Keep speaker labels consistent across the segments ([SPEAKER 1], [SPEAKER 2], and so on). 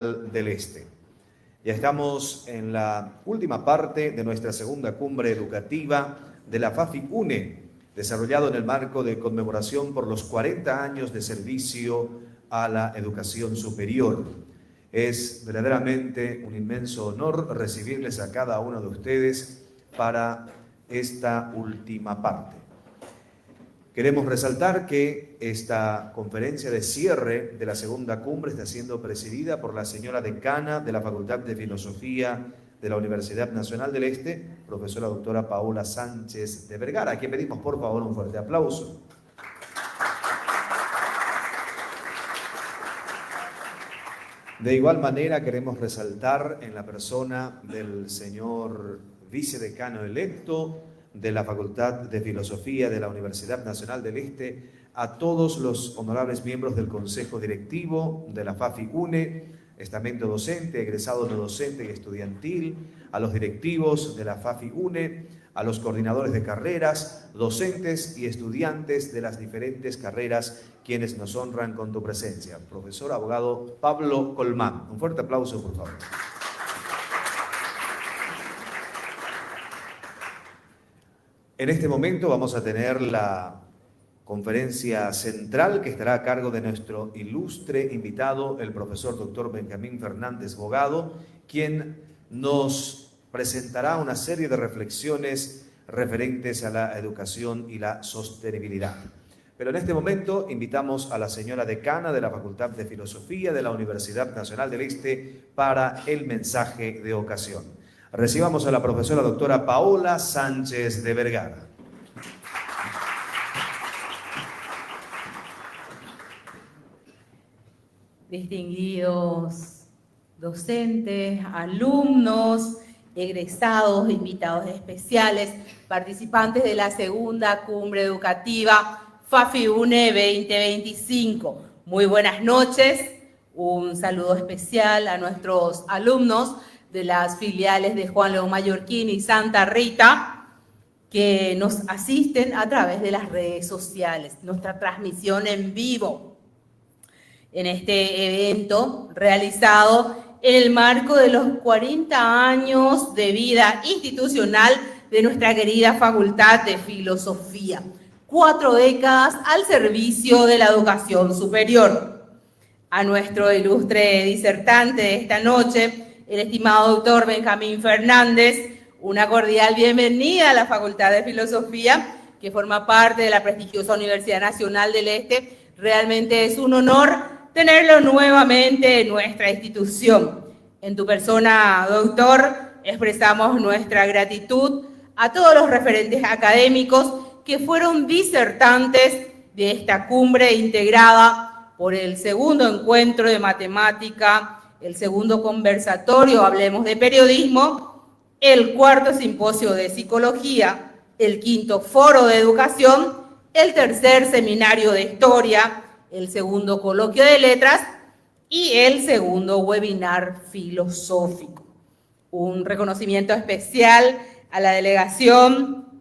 [SPEAKER 1] del Este. Ya estamos en la última parte de nuestra segunda cumbre educativa de la FAFI-UNE, desarrollado en el marco de conmemoración por los 40 años de servicio a la educación superior. Es verdaderamente un inmenso honor recibirles a cada uno de ustedes para esta última parte. Queremos resaltar que esta conferencia de cierre de la segunda cumbre está siendo presidida por la señora decana de la Facultad de Filosofía de la Universidad Nacional del Este, profesora doctora Paola Sánchez de Vergara, a quien pedimos por favor un fuerte aplauso. De igual manera queremos resaltar en la persona del señor vicedecano electo de la Facultad de Filosofía de la Universidad Nacional del Este, a todos los honorables miembros del Consejo Directivo de la FAFI-UNE, estamento docente, egresado no docente y estudiantil, a los directivos de la FAFI-UNE, a los coordinadores de carreras, docentes y estudiantes de las diferentes carreras, quienes nos honran con tu presencia. Profesor abogado Pablo Colmán. Un fuerte aplauso, por favor. En este momento vamos a tener la conferencia central que estará a cargo de nuestro ilustre invitado, el profesor doctor Benjamín Fernández Bogado, quien nos presentará una serie de reflexiones referentes a la educación y la sostenibilidad. Pero en este momento invitamos a la señora decana de la Facultad de Filosofía de la Universidad Nacional del Este para el mensaje de ocasión. Recibamos a la profesora doctora Paola Sánchez de Vergara.
[SPEAKER 2] Distinguidos docentes, alumnos, egresados, invitados especiales, participantes de la segunda cumbre educativa FAFI-UNE 2025. Muy buenas noches, un saludo especial a nuestros alumnos de las filiales de Juan León Mallorquín y Santa Rita, que nos asisten a través de las redes sociales, nuestra transmisión en vivo en este evento realizado en el marco de los 40 años de vida institucional de nuestra querida Facultad de Filosofía. 4 décadas al servicio de la educación superior. A nuestro ilustre disertante de esta noche, el estimado doctor Benjamín Fernández, una cordial bienvenida a la Facultad de Filosofía, que forma parte de la prestigiosa Universidad Nacional del Este. Realmente es un honor tenerlo nuevamente en nuestra institución. En tu persona, doctor, expresamos nuestra gratitud a todos los referentes académicos que fueron disertantes de esta cumbre integrada por el segundo encuentro de matemática, el segundo conversatorio, hablemos de periodismo, el cuarto simposio de psicología, el quinto foro de educación, el tercer seminario de historia, el segundo coloquio de letras y el segundo webinar filosófico. Un reconocimiento especial a la delegación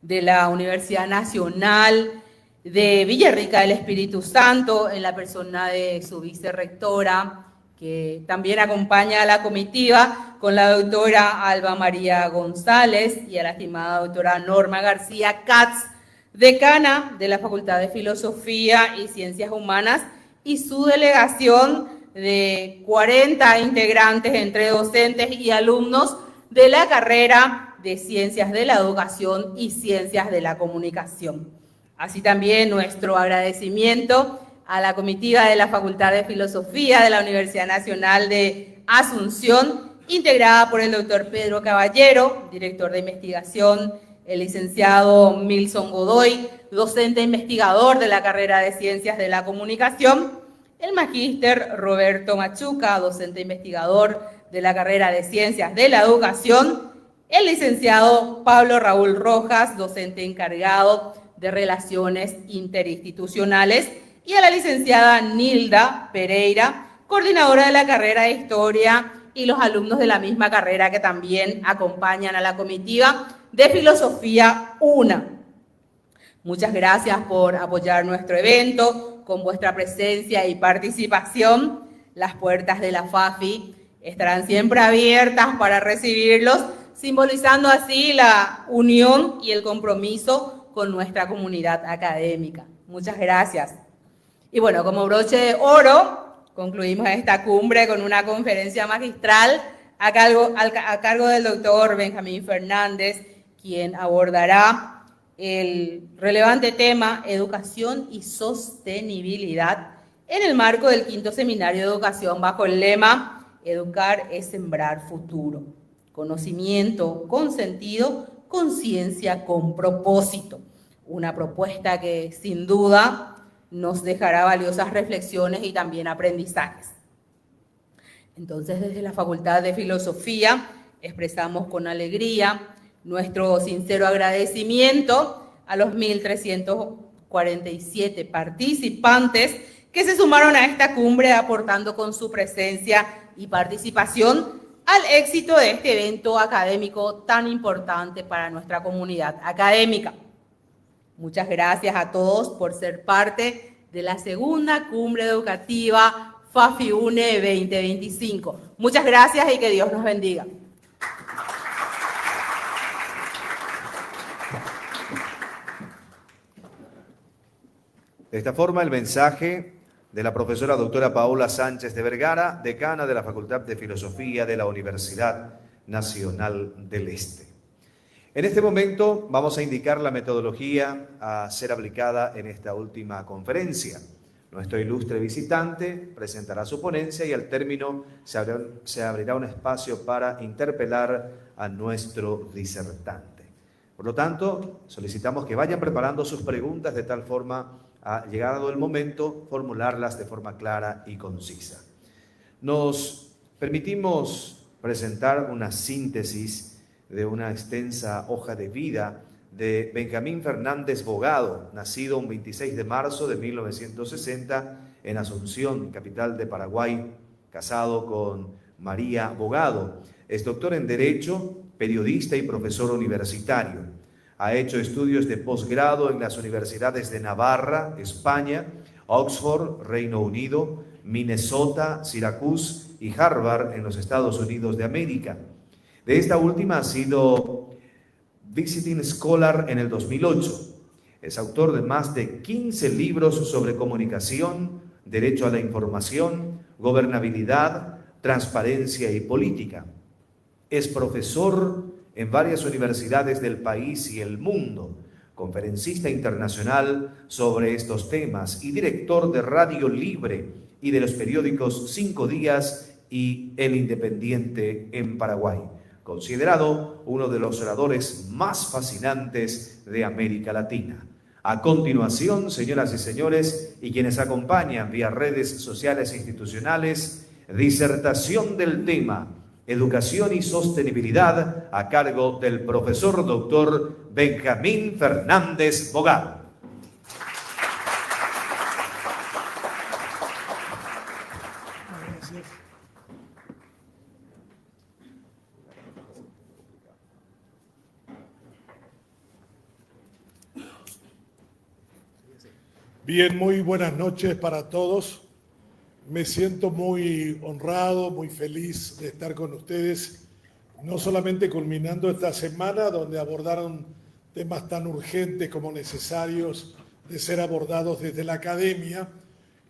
[SPEAKER 2] de la Universidad Nacional de Villarrica del Espíritu Santo, en la persona de su vicerrectora, que también acompaña a la comitiva, con la doctora Alba María González y a la estimada doctora Norma García Katz, decana de la Facultad de Filosofía y Ciencias Humanas, y su delegación de 40 integrantes entre docentes y alumnos de la carrera de Ciencias de la Educación y Ciencias de la Comunicación. Así también nuestro agradecimiento a la comitiva de la Facultad de Filosofía de la Universidad Nacional de Asunción, integrada por el doctor Pedro Caballero, director de investigación, el licenciado Milson Godoy, docente investigador de la carrera de Ciencias de la Comunicación, el magíster Roberto Machuca, docente investigador de la carrera de Ciencias de la Educación, el licenciado Pablo Raúl Rojas, docente encargado de Relaciones Interinstitucionales, y a la licenciada Nilda Pereira, coordinadora de la carrera de Historia, y los alumnos de la misma carrera que también acompañan a la comitiva de Filosofía UNA. Muchas gracias por apoyar nuestro evento con vuestra presencia y participación. Las puertas de la FAFI estarán siempre abiertas para recibirlos, simbolizando así la unión y el compromiso con nuestra comunidad académica. Muchas gracias. Y bueno, como broche de oro, concluimos esta cumbre con una conferencia magistral a cargo del doctor Benjamín Fernández, quien abordará el relevante tema Educación y Sostenibilidad en el marco del 5º Seminario de Educación bajo el lema Educar es sembrar futuro. Conocimiento con sentido, conciencia con propósito. Una propuesta que sin duda nos dejará valiosas reflexiones y también aprendizajes. Entonces, desde la Facultad de Filosofía expresamos con alegría nuestro sincero agradecimiento a los 1.347 participantes que se sumaron a esta cumbre aportando con su presencia y participación al éxito de este evento académico tan importante para nuestra comunidad académica. Muchas gracias a todos por ser parte de la segunda cumbre educativa FAFI-UNE 2025. Muchas gracias y que Dios nos bendiga.
[SPEAKER 1] De esta forma, el mensaje de la profesora doctora Paola Sánchez de Vergara, decana de la Facultad de Filosofía de la Universidad Nacional del Este. En este momento vamos a indicar la metodología a ser aplicada en esta última conferencia. Nuestro ilustre visitante presentará su ponencia y al término se abrirá un espacio para interpelar a nuestro disertante. Por lo tanto, solicitamos que vayan preparando sus preguntas de tal forma a, llegado el momento, formularlas de forma clara y concisa. Nos permitimos presentar una síntesis de una extensa hoja de vida de Benjamín Fernández Bogado, nacido un 26 de marzo de 1960 en Asunción, capital de Paraguay, casado con María Bogado. Es doctor en Derecho, periodista y profesor universitario. Ha hecho estudios de posgrado en las universidades de Navarra, España, Oxford, Reino Unido, Minnesota, Syracuse y Harvard en los Estados Unidos de América. De esta última ha sido Visiting Scholar en el 2008. Es autor de más de 15 libros sobre comunicación, derecho a la información, gobernabilidad, transparencia y política. Es profesor en varias universidades del país y el mundo, conferencista internacional sobre estos temas y director de Radio Libre y de los periódicos 5 Días y El Independiente en Paraguay. Considerado uno de los oradores más fascinantes de América Latina. A continuación, señoras y señores, y quienes acompañan vía redes sociales e institucionales, disertación del tema Educación y Sostenibilidad a cargo del profesor doctor Benjamín Fernández Bogado.
[SPEAKER 3] Bien, muy buenas noches para todos. Me siento muy honrado, muy feliz de estar con ustedes, no solamente culminando esta semana donde abordaron temas tan urgentes como necesarios de ser abordados desde la academia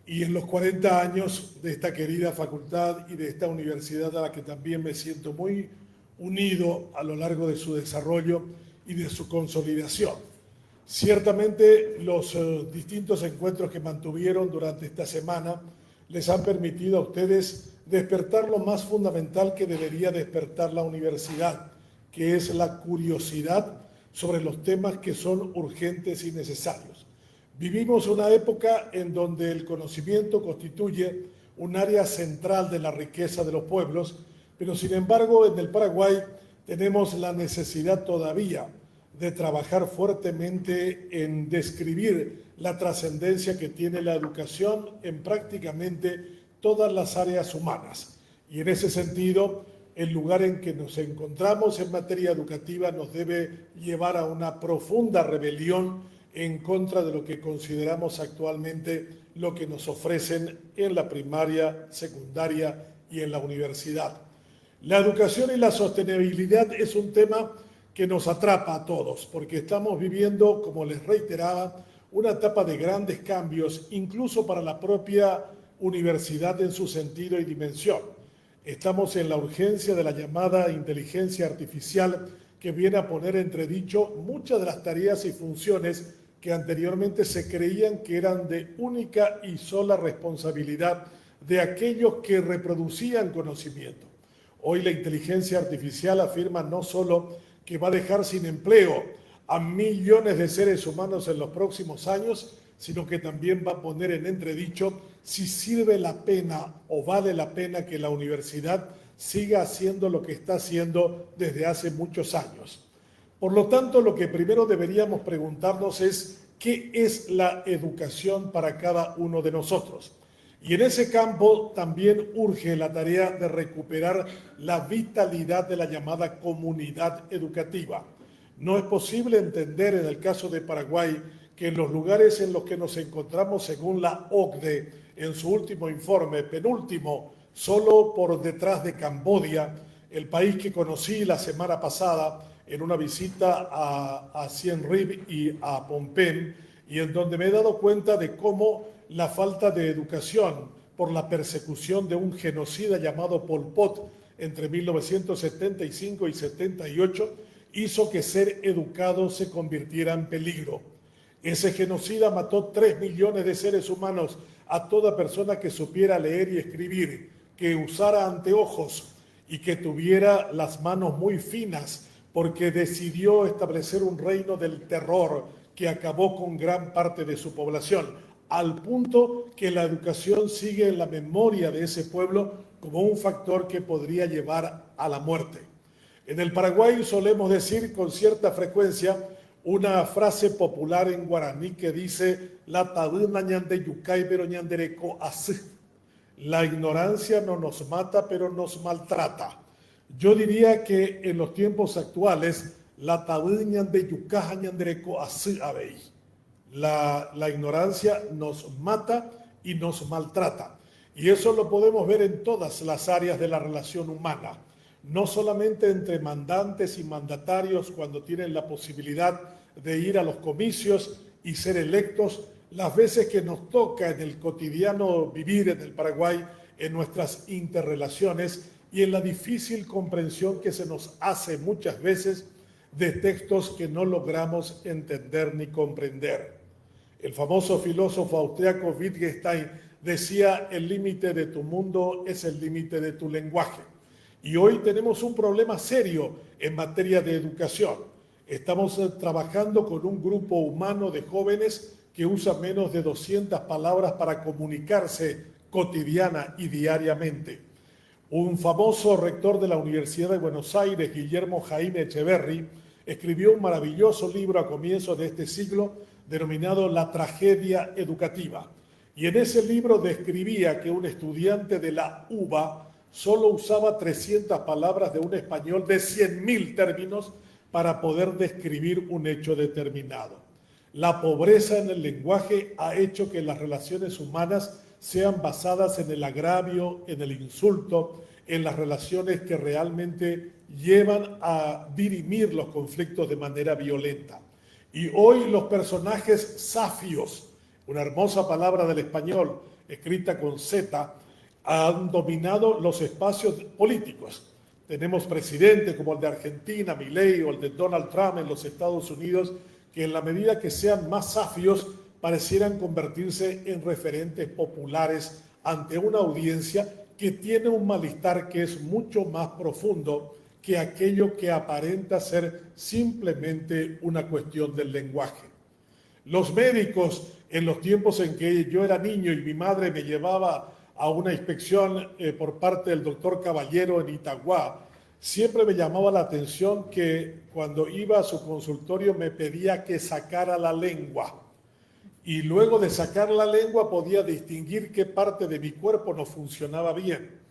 [SPEAKER 3] y en los 40 años de esta querida facultad y de esta universidad a la que también me siento muy unido a lo largo de su desarrollo y de su consolidación. Ciertamente los distintos encuentros que mantuvieron durante esta semana les han permitido a ustedes despertar lo más fundamental que debería despertar la universidad, que es la curiosidad sobre los temas que son urgentes y necesarios. Vivimos una época en donde el conocimiento constituye un área central de la riqueza de los pueblos, pero sin embargo en el Paraguay tenemos la necesidad todavía de trabajar fuertemente en describir la trascendencia que tiene la educación en prácticamente todas las áreas humanas. Y en ese sentido, el lugar en que nos encontramos en materia educativa nos debe llevar a una profunda rebelión en contra de lo que consideramos actualmente lo que nos ofrecen en la primaria, secundaria y en la universidad. La educación y la sostenibilidad es un tema que nos atrapa a todos, porque estamos viviendo, como les reiteraba, una etapa de grandes cambios, incluso para la propia universidad en su sentido y dimensión. Estamos en la urgencia de la llamada inteligencia artificial, que viene a poner entredicho muchas de las tareas y funciones que anteriormente se creían que eran de única y sola responsabilidad de aquellos que reproducían conocimiento. Hoy la inteligencia artificial afirma no solo que va a dejar sin empleo a millones de seres humanos en los próximos años, sino que también va a poner en entredicho si sirve la pena o vale la pena que la universidad siga haciendo lo que está haciendo desde hace muchos años. Por lo tanto, lo que primero deberíamos preguntarnos es ¿qué es la educación para cada uno de nosotros? Y en ese campo también urge la tarea de recuperar la vitalidad de la llamada comunidad educativa. No es posible entender en el caso de Paraguay que en los lugares en los que nos encontramos, según la OCDE, en su último informe, penúltimo, solo por detrás de Camboya, el país que conocí la semana pasada en una visita a Siem Reap y a Phnom Penh, y en donde me he dado cuenta de cómo la falta de educación por la persecución de un genocida llamado Pol Pot entre 1975 y 78 hizo que ser educado se convirtiera en peligro. Ese genocida mató 3 millones de seres humanos, a toda persona que supiera leer y escribir, que usara anteojos y que tuviera las manos muy finas, porque decidió establecer un reino del terror que acabó con gran parte de su población, al punto que la educación sigue en la memoria de ese pueblo como un factor que podría llevar a la muerte. En el Paraguay solemos decir con cierta frecuencia una frase popular en guaraní que dice la tabuna ñande yucay pero ñandereco así. La ignorancia no nos mata pero nos maltrata. Yo diría que en los tiempos actuales la tabuna ñande yucaja ñandereco así habéi. La ignorancia nos mata y nos maltrata. Y eso lo podemos ver en todas las áreas de la relación humana. No solamente entre mandantes y mandatarios cuando tienen la posibilidad de ir a los comicios y ser electos, las veces que nos toca en el cotidiano vivir en el Paraguay, en nuestras interrelaciones y en la difícil comprensión que se nos hace muchas veces de textos que no logramos entender ni comprender. El famoso filósofo austriaco Wittgenstein decía: el límite de tu mundo es el límite de tu lenguaje. Y hoy tenemos un problema serio en materia de educación. Estamos trabajando con un grupo humano de jóvenes que usa menos de 200 palabras para comunicarse cotidiana y diariamente. Un famoso rector de la Universidad de Buenos Aires, Guillermo Jaime Echeverry, escribió un maravilloso libro a comienzos de este siglo denominado La tragedia educativa. Y en ese libro describía que un estudiante de la UBA solo usaba 300 palabras de un español de 100.000 términos para poder describir un hecho determinado. La pobreza en el lenguaje ha hecho que las relaciones humanas sean basadas en el agravio, en el insulto, en las relaciones que realmente llevan a dirimir los conflictos de manera violenta. Y hoy los personajes safios, una hermosa palabra del español escrita con Z, han dominado los espacios políticos. Tenemos presidentes como el de Argentina, Milei, o el de Donald Trump en los Estados Unidos, que en la medida que sean más safios parecieran convertirse en referentes populares ante una audiencia que tiene un malestar que es mucho más profundo que aquello que aparenta ser simplemente una cuestión del lenguaje. Los médicos, en los tiempos en que yo era niño y mi madre me llevaba a una inspección por parte del doctor Caballero en Itagua, siempre me llamaba la atención que cuando iba a su consultorio me pedía que sacara la lengua. Y luego de sacar la lengua podía distinguir qué parte de mi cuerpo no funcionaba bien.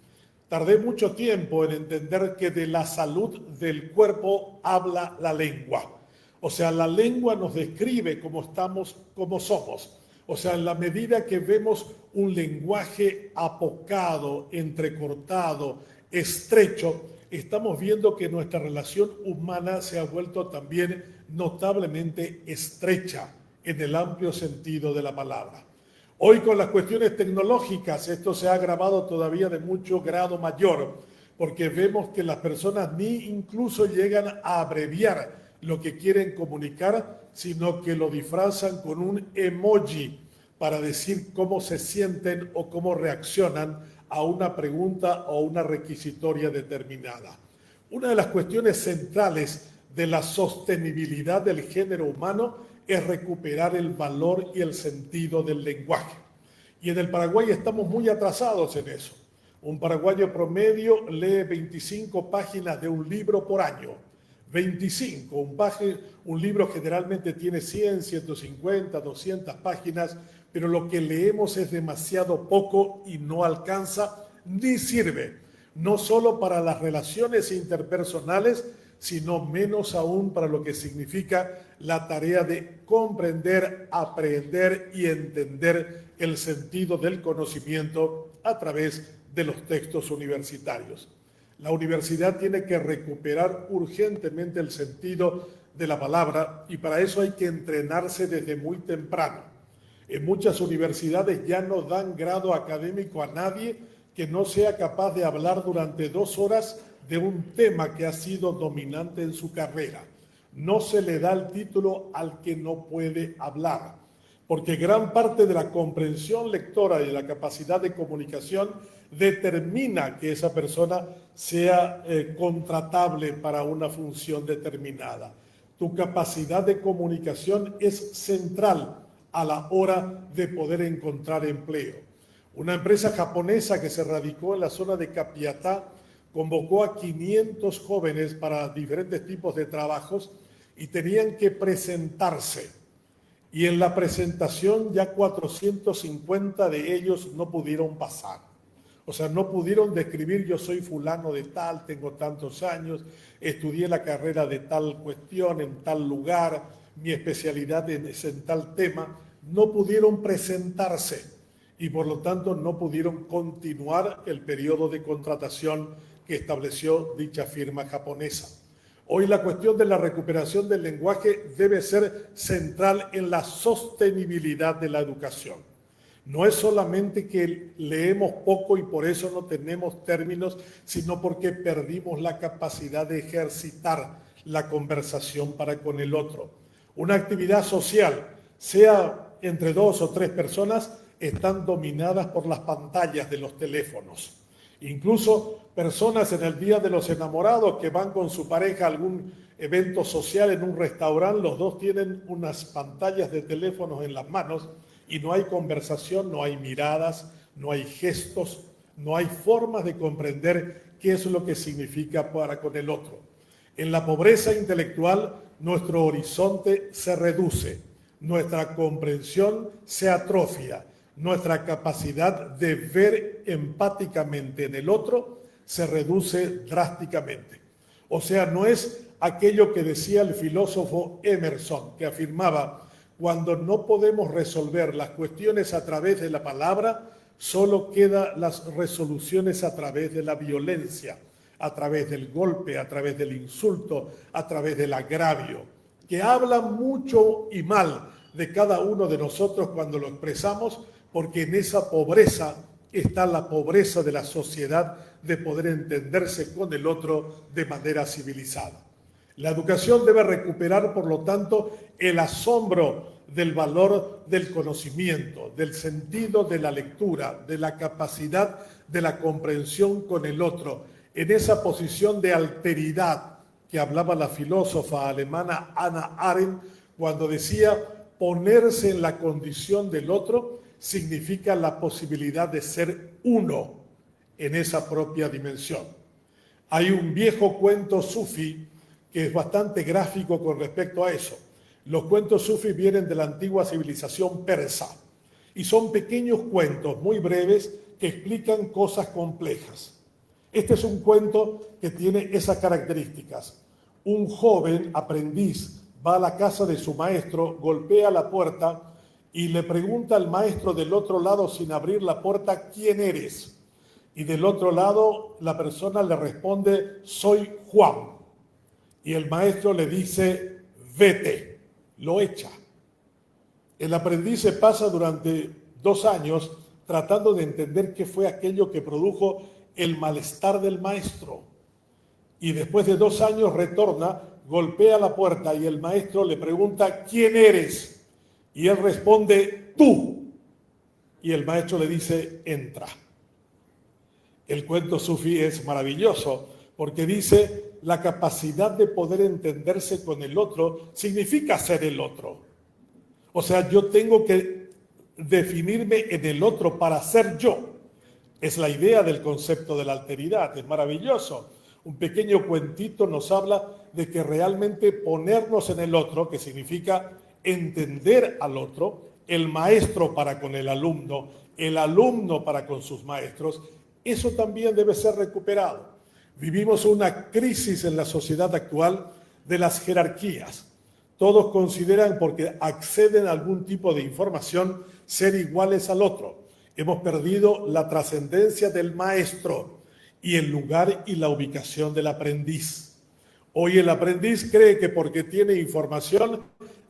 [SPEAKER 3] Tardé mucho tiempo en entender que de la salud del cuerpo habla la lengua. O sea, la lengua nos describe cómo estamos, cómo somos. O sea, en la medida que vemos un lenguaje apocado, entrecortado, estrecho, estamos viendo que nuestra relación humana se ha vuelto también notablemente estrecha en el amplio sentido de la palabra. Hoy con las cuestiones tecnológicas esto se ha agravado todavía de mucho grado mayor, porque vemos que las personas ni incluso llegan a abreviar lo que quieren comunicar, sino que lo disfrazan con un emoji para decir cómo se sienten o cómo reaccionan a una pregunta o una requisitoria determinada. Una de las cuestiones centrales de la sostenibilidad del género humano es recuperar el valor y el sentido del lenguaje. Y en el Paraguay estamos muy atrasados en eso. Un paraguayo promedio lee 25 páginas de un libro por año. 25, un libro generalmente tiene 100, 150, 200 páginas, pero lo que leemos es demasiado poco y no alcanza ni sirve, no solo para las relaciones interpersonales, sino menos aún para lo que significa la tarea de comprender, aprender y entender el sentido del conocimiento a través de los textos universitarios. La universidad tiene que recuperar urgentemente el sentido de la palabra y para eso hay que entrenarse desde muy temprano. En muchas universidades ya no dan grado académico a nadie que no sea capaz de hablar durante 2 horas de un tema que ha sido dominante en su carrera. No se le da el título al que no puede hablar, porque gran parte de la comprensión lectora y de la capacidad de comunicación determina que esa persona sea contratable para una función determinada. Tu capacidad de comunicación es central a la hora de poder encontrar empleo. Una empresa japonesa que se radicó en la zona de Capiatá convocó a 500 jóvenes para diferentes tipos de trabajos y tenían que presentarse. Y en la presentación ya 450 de ellos no pudieron pasar. O sea, no pudieron describir yo soy fulano de tal, tengo tantos años, estudié la carrera de tal cuestión en tal lugar, mi especialidad es en tal tema. No pudieron presentarse y por lo tanto no pudieron continuar el periodo de contratación que estableció dicha firma japonesa. Hoy la cuestión de la recuperación del lenguaje debe ser central en la sostenibilidad de la educación. No es solamente que leemos poco y por eso no tenemos términos, sino porque perdimos la capacidad de ejercitar la conversación para con el otro. Una actividad social, sea entre 2 o 3 personas, están dominadas por las pantallas de los teléfonos. Incluso personas en el Día de los Enamorados que van con su pareja a algún evento social en un restaurante, los dos tienen unas pantallas de teléfonos en las manos y no hay conversación, no hay miradas, no hay gestos, no hay formas de comprender qué es lo que significa para con el otro. En la pobreza intelectual, nuestro horizonte se reduce, nuestra comprensión se atrofia, nuestra capacidad de ver empáticamente en el otro se reduce drásticamente. O sea, no es aquello que decía el filósofo Emerson, que afirmaba, cuando no podemos resolver las cuestiones a través de la palabra, solo quedan las resoluciones a través de la violencia, a través del golpe, a través del insulto, a través del agravio, que habla mucho y mal de cada uno de nosotros cuando lo expresamos, porque en esa pobreza está la pobreza de la sociedad de poder entenderse con el otro de manera civilizada. La educación debe recuperar, por lo tanto, el asombro del valor del conocimiento, del sentido de la lectura, de la capacidad de la comprensión con el otro, en esa posición de alteridad que hablaba la filósofa alemana Hannah Arendt cuando decía ponerse en la condición del otro significa la posibilidad de ser uno en esa propia dimensión. Hay un viejo cuento sufí que es bastante gráfico con respecto a eso. Los cuentos sufís vienen de la antigua civilización persa y son pequeños cuentos muy breves que explican cosas complejas. Este es un cuento que tiene esas características. Un joven aprendiz va a la casa de su maestro, golpea la puerta y le pregunta al maestro del otro lado sin abrir la puerta, ¿quién eres? Y del otro lado la persona le responde, soy Juan. Y el maestro le dice, vete, lo echa. El aprendiz se pasa durante 2 años tratando de entender qué fue aquello que produjo el malestar del maestro. Y después de 2 años retorna, golpea la puerta y el maestro le pregunta, ¿quién eres? Y él responde, tú. Y el maestro le dice, entra. El cuento sufí es maravilloso porque dice, la capacidad de poder entenderse con el otro significa ser el otro. O sea, yo tengo que definirme en el otro para ser yo. Es la idea del concepto de la alteridad, es maravilloso. Un pequeño cuentito nos habla de que realmente ponernos en el otro, que significa entender al otro, el maestro para con el alumno para con sus maestros, eso también debe ser recuperado. Vivimos una crisis en la sociedad actual de las jerarquías. Todos consideran, porque acceden a algún tipo de información, ser iguales al otro. Hemos perdido la trascendencia del maestro y el lugar y la ubicación del aprendiz. Hoy el aprendiz cree que porque tiene información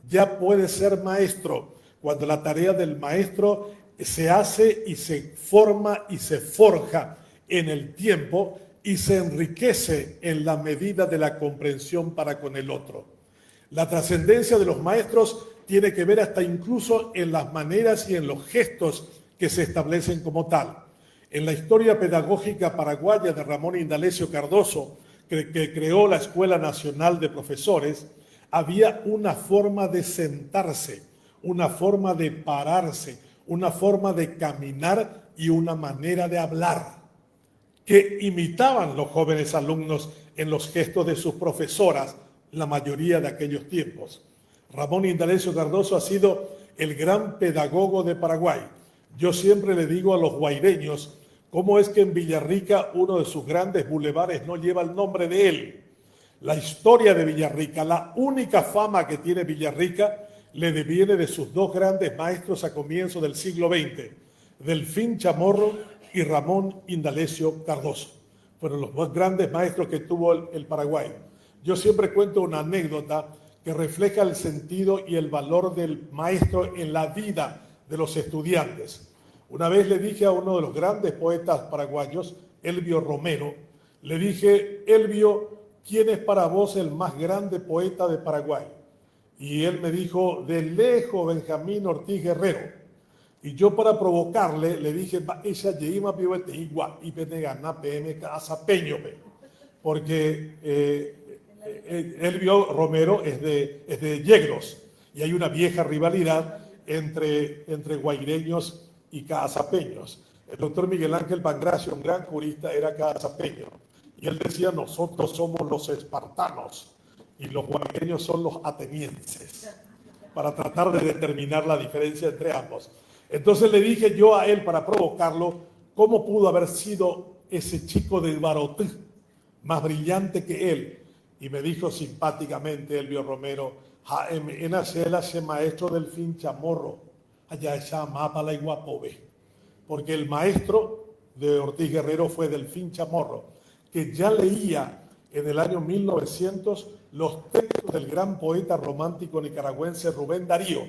[SPEAKER 3] ya puede ser maestro, cuando la tarea del maestro se hace y se forma y se forja en el tiempo y se enriquece en la medida de la comprensión para con el otro. La trascendencia de los maestros tiene que ver hasta incluso en las maneras y en los gestos que se establecen como tal. En la historia pedagógica paraguaya de Ramón Indalecio Cardoso, que creó la Escuela Nacional de Profesores, había una forma de sentarse, una forma de pararse, una forma de caminar y una manera de hablar, que imitaban los jóvenes alumnos en los gestos de sus profesoras, la mayoría de aquellos tiempos. Ramón Indalecio Cardoso ha sido el gran pedagogo de Paraguay. Yo siempre le digo a los guaireños, ¿cómo es que en Villarrica uno de sus grandes bulevares no lleva el nombre de él? La historia de Villarrica, la única fama que tiene Villarrica, le deviene de sus 2 grandes maestros a comienzos del siglo XX, Delfín Chamorro y Ramón Indalecio Cardoso. Fueron los 2 grandes maestros que tuvo el Paraguay. Yo siempre cuento una anécdota que refleja el sentido y el valor del maestro en la vida de los estudiantes. Una vez le dije a uno de los grandes poetas paraguayos, Elvio Romero, le dije, Elvio, ¿quién es para vos el más grande poeta de Paraguay? Y él me dijo, de lejos, Benjamín Ortiz Guerrero. Y yo para provocarle le dije, ella lleima pibete igual y penegana PM casapeño, porque Elvio Romero es de Yegros y hay una vieja rivalidad entre guaireños y casapeños. El doctor Miguel Ángel Pangracio, un gran jurista, era casapeño y él decía, nosotros somos los espartanos y los guaireños son los atenienses, para tratar de determinar la diferencia entre ambos. Entonces le dije yo a él, para provocarlo, cómo pudo haber sido ese chico del Barotí más brillante que él. Y me dijo simpáticamente Elvio Romero, en ese maestro Delfín Chamorro, allá esa mapa la iguapobe. Porque el maestro de Ortiz Guerrero fue Delfín Chamorro, que ya leía en el año 1900 los textos del gran poeta romántico nicaragüense Rubén Darío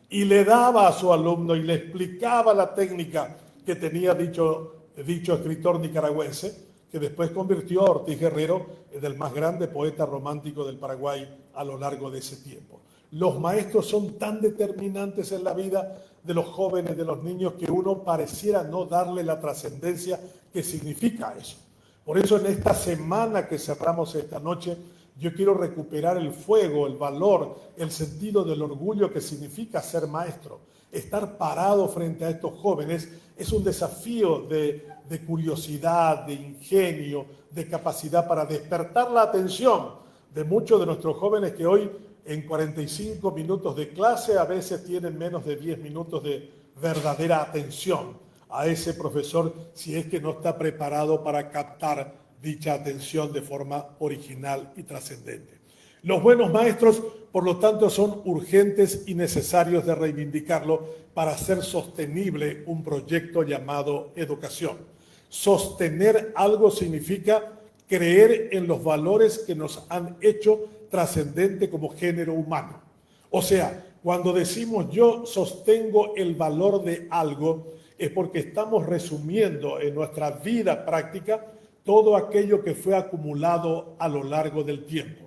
[SPEAKER 3] y le daba a su alumno y le explicaba la técnica que tenía dicho escritor nicaragüense, que después convirtió a Ortiz Guerrero en el más grande poeta romántico del Paraguay a lo largo de ese tiempo. Los maestros son tan determinantes en la vida de los jóvenes, de los niños, que uno pareciera no darle la trascendencia que significa eso. Por eso en esta semana que cerramos esta noche, yo quiero recuperar el fuego, el valor, el sentido del orgullo que significa ser maestro. Estar parado frente a estos jóvenes es un desafío de curiosidad, de ingenio, de capacidad para despertar la atención de muchos de nuestros jóvenes que hoy en 45 minutos de clase a veces tienen menos de 10 minutos de verdadera atención a ese profesor si es que no está preparado para captar dicha atención de forma original y trascendente. Los buenos maestros, por lo tanto, son urgentes y necesarios de reivindicarlo para hacer sostenible un proyecto llamado educación. Sostener algo significa creer en los valores que nos han hecho trascendente como género humano. O sea, cuando decimos yo sostengo el valor de algo, es porque estamos resumiendo en nuestra vida práctica todo aquello que fue acumulado a lo largo del tiempo.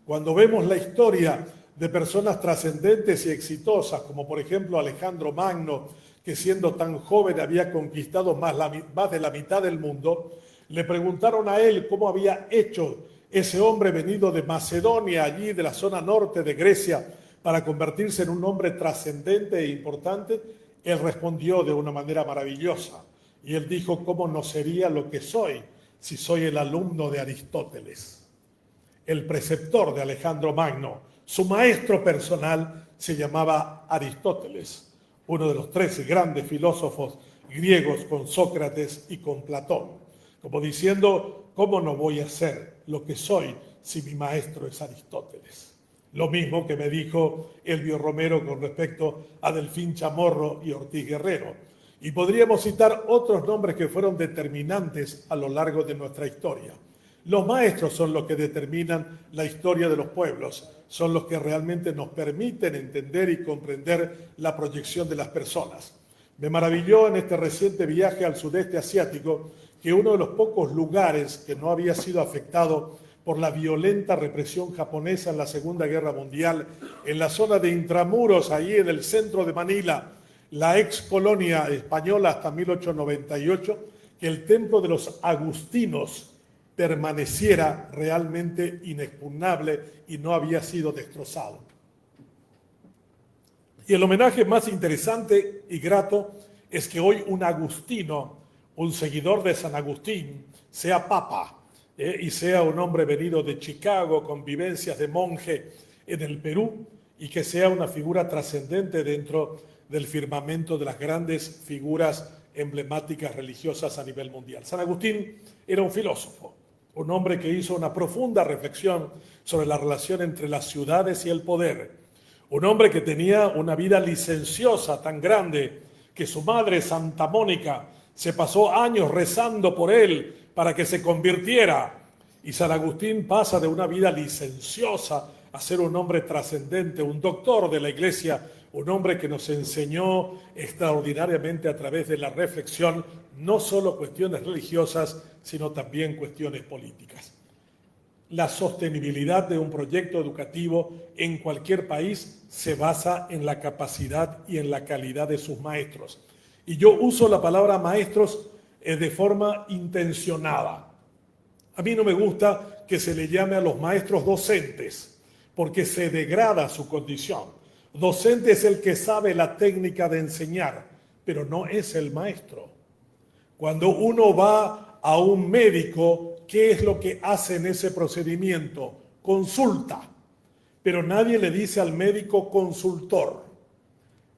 [SPEAKER 3] Cuando vemos la historia de personas trascendentes y exitosas, como por ejemplo Alejandro Magno, que siendo tan joven había conquistado más de la mitad del mundo, le preguntaron a él cómo había hecho ese hombre venido de Macedonia, allí de la zona norte de Grecia, para convertirse en un hombre trascendente e importante. Él respondió de una manera maravillosa. Y él dijo, ¿cómo no sería lo que soy si soy el alumno de Aristóteles? El preceptor de Alejandro Magno, su maestro personal, se llamaba Aristóteles, uno de los 13 grandes filósofos griegos con Sócrates y con Platón. Como diciendo, ¿cómo no voy a ser lo que soy si mi maestro es Aristóteles? Lo mismo que me dijo Elvio Romero con respecto a Delfín Chamorro y Ortiz Guerrero. Y podríamos citar otros nombres que fueron determinantes a lo largo de nuestra historia. Los maestros son los que determinan la historia de los pueblos, son los que realmente nos permiten entender y comprender la proyección de las personas. Me maravilló en este reciente viaje al sudeste asiático que uno de los pocos lugares que no había sido afectado por la violenta represión japonesa en la Segunda Guerra Mundial, en la zona de Intramuros, ahí en el centro de Manila, la ex colonia española hasta 1898, que el templo de los agustinos permaneciera realmente inexpugnable y no había sido destrozado. Y el homenaje más interesante y grato es que hoy un agustino, un seguidor de San Agustín, sea papa, y sea un hombre venido de Chicago con vivencias de monje en el Perú y que sea una figura trascendente dentro del firmamento de las grandes figuras emblemáticas religiosas a nivel mundial. San Agustín era un filósofo, un hombre que hizo una profunda reflexión sobre la relación entre las ciudades y el poder, un hombre que tenía una vida licenciosa tan grande que su madre, Santa Mónica, se pasó años rezando por él para que se convirtiera. Y San Agustín pasa de una vida licenciosa a ser un hombre trascendente, un doctor de la Iglesia, un hombre que nos enseñó extraordinariamente a través de la reflexión, no solo cuestiones religiosas, sino también cuestiones políticas. La sostenibilidad de un proyecto educativo en cualquier país se basa en la capacidad y en la calidad de sus maestros. Y yo uso la palabra maestros de forma intencionada. A mí no me gusta que se le llame a los maestros docentes, porque se degrada su condición. Docente es el que sabe la técnica de enseñar, pero no es el maestro. Cuando uno va a un médico, ¿qué es lo que hace en ese procedimiento? Consulta, pero nadie le dice al médico consultor.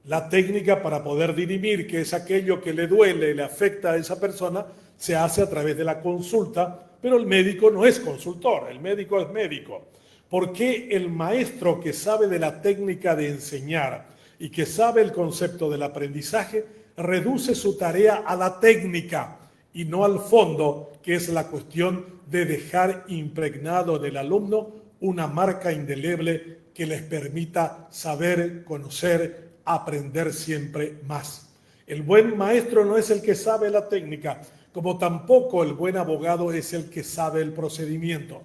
[SPEAKER 3] La técnica para poder dirimir qué es aquello que le duele, le afecta a esa persona, se hace a través de la consulta, pero el médico no es consultor, el médico es médico. ¿Por qué el maestro que sabe de la técnica de enseñar y que sabe el concepto del aprendizaje reduce su tarea a la técnica y no al fondo, que es la cuestión de dejar impregnado en el alumno una marca indeleble que les permita saber, conocer, aprender siempre más? El buen maestro no es el que sabe la técnica, como tampoco el buen abogado es el que sabe el procedimiento.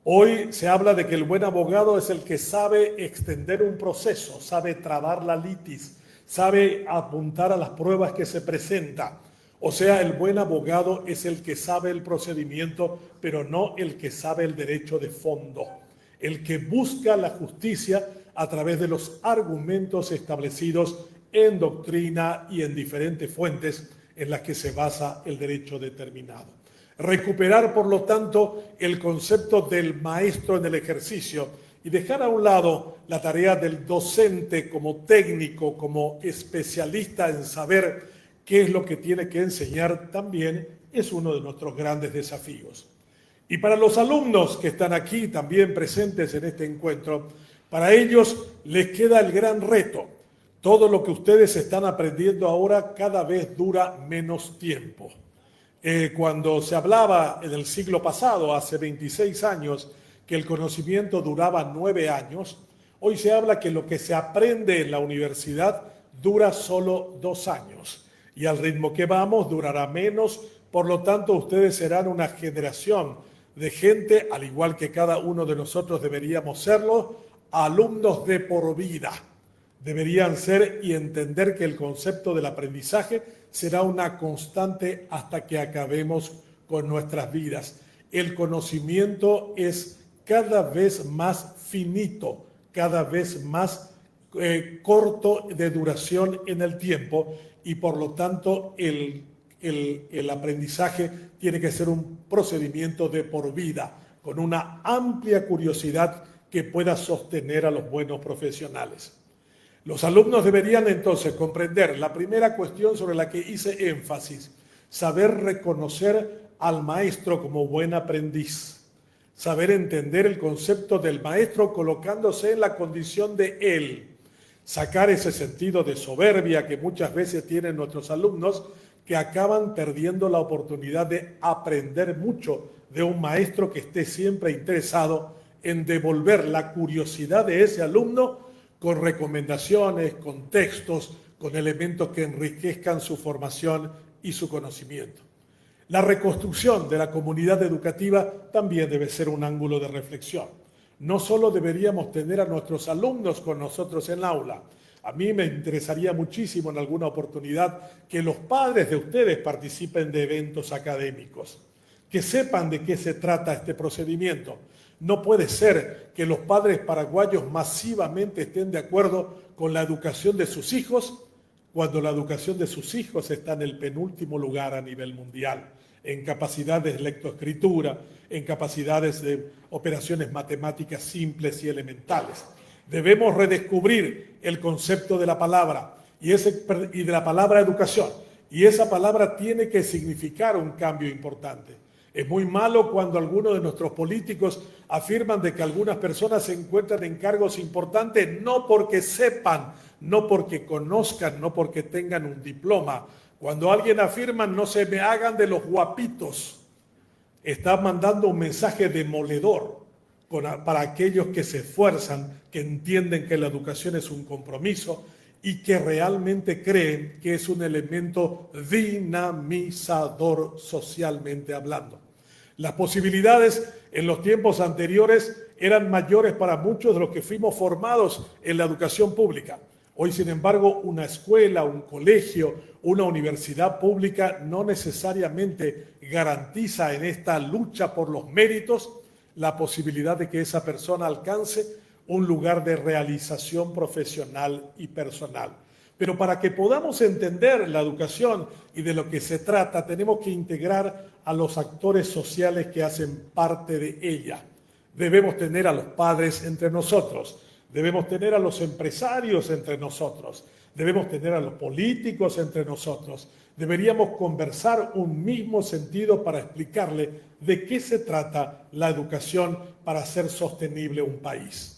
[SPEAKER 3] Hoy se habla de que el buen abogado es el que sabe extender un proceso, sabe trabar la litis, sabe apuntar a las pruebas que se presentan. O sea, el buen abogado es el que sabe el procedimiento, pero no el que sabe el derecho de fondo, el que busca la justicia a través de los argumentos establecidos en doctrina y en diferentes fuentes en las que se basa el derecho determinado. Recuperar, por lo tanto, el concepto del maestro en el ejercicio y dejar a un lado la tarea del docente como técnico, como especialista en saber qué es lo que tiene que enseñar, también es uno de nuestros grandes desafíos. Y para los alumnos que están aquí también presentes en este encuentro, para ellos les queda el gran reto. Todo lo que ustedes están aprendiendo ahora cada vez dura menos tiempo. Cuando se hablaba en el siglo pasado, hace 26 años, que el conocimiento duraba 9 años, hoy se habla que lo que se aprende en la universidad dura solo 2 años. Y al ritmo que vamos durará menos, por lo tanto ustedes serán una generación de gente, al igual que cada uno de nosotros deberíamos serlo, alumnos de por vida. Deberían ser y entender que el concepto del aprendizaje será una constante hasta que acabemos con nuestras vidas. El conocimiento es cada vez más finito, cada vez más corto de duración en el tiempo y por lo tanto el aprendizaje tiene que ser un procedimiento de por vida, con una amplia curiosidad que pueda sostener a los buenos profesionales. Los alumnos deberían entonces comprender la primera cuestión sobre la que hice énfasis, saber reconocer al maestro como buen aprendiz, saber entender el concepto del maestro colocándose en la condición de él, sacar ese sentido de soberbia que muchas veces tienen nuestros alumnos que acaban perdiendo la oportunidad de aprender mucho de un maestro que esté siempre interesado en devolver la curiosidad de ese alumno con recomendaciones, con textos, con elementos que enriquezcan su formación y su conocimiento. La reconstrucción de la comunidad educativa también debe ser un ángulo de reflexión. No solo deberíamos tener a nuestros alumnos con nosotros en el aula. A mí me interesaría muchísimo en alguna oportunidad que los padres de ustedes participen de eventos académicos, que sepan de qué se trata este procedimiento. No puede ser que los padres paraguayos masivamente estén de acuerdo con la educación de sus hijos cuando la educación de sus hijos está en el penúltimo lugar a nivel mundial, en capacidades de lectoescritura, en capacidades de operaciones matemáticas simples y elementales. Debemos redescubrir el concepto de la palabra y de la palabra educación, y esa palabra tiene que significar un cambio importante. Es muy malo cuando algunos de nuestros políticos afirman de que algunas personas se encuentran en cargos importantes no porque sepan, no porque conozcan, no porque tengan un diploma. Cuando alguien afirma no se me hagan de los guapitos, está mandando un mensaje demoledor para aquellos que se esfuerzan, que entienden que la educación es un compromiso y que realmente creen que es un elemento dinamizador socialmente hablando. Las posibilidades en los tiempos anteriores eran mayores para muchos de los que fuimos formados en la educación pública. Hoy, sin embargo, una escuela, un colegio, una universidad pública no necesariamente garantiza en esta lucha por los méritos la posibilidad de que esa persona alcance un lugar de realización profesional y personal. Pero para que podamos entender la educación y de lo que se trata, tenemos que integrar a los actores sociales que hacen parte de ella. Debemos tener a los padres entre nosotros, debemos tener a los empresarios entre nosotros, debemos tener a los políticos entre nosotros. Deberíamos conversar un mismo sentido para explicarle de qué se trata la educación para hacer sostenible un país.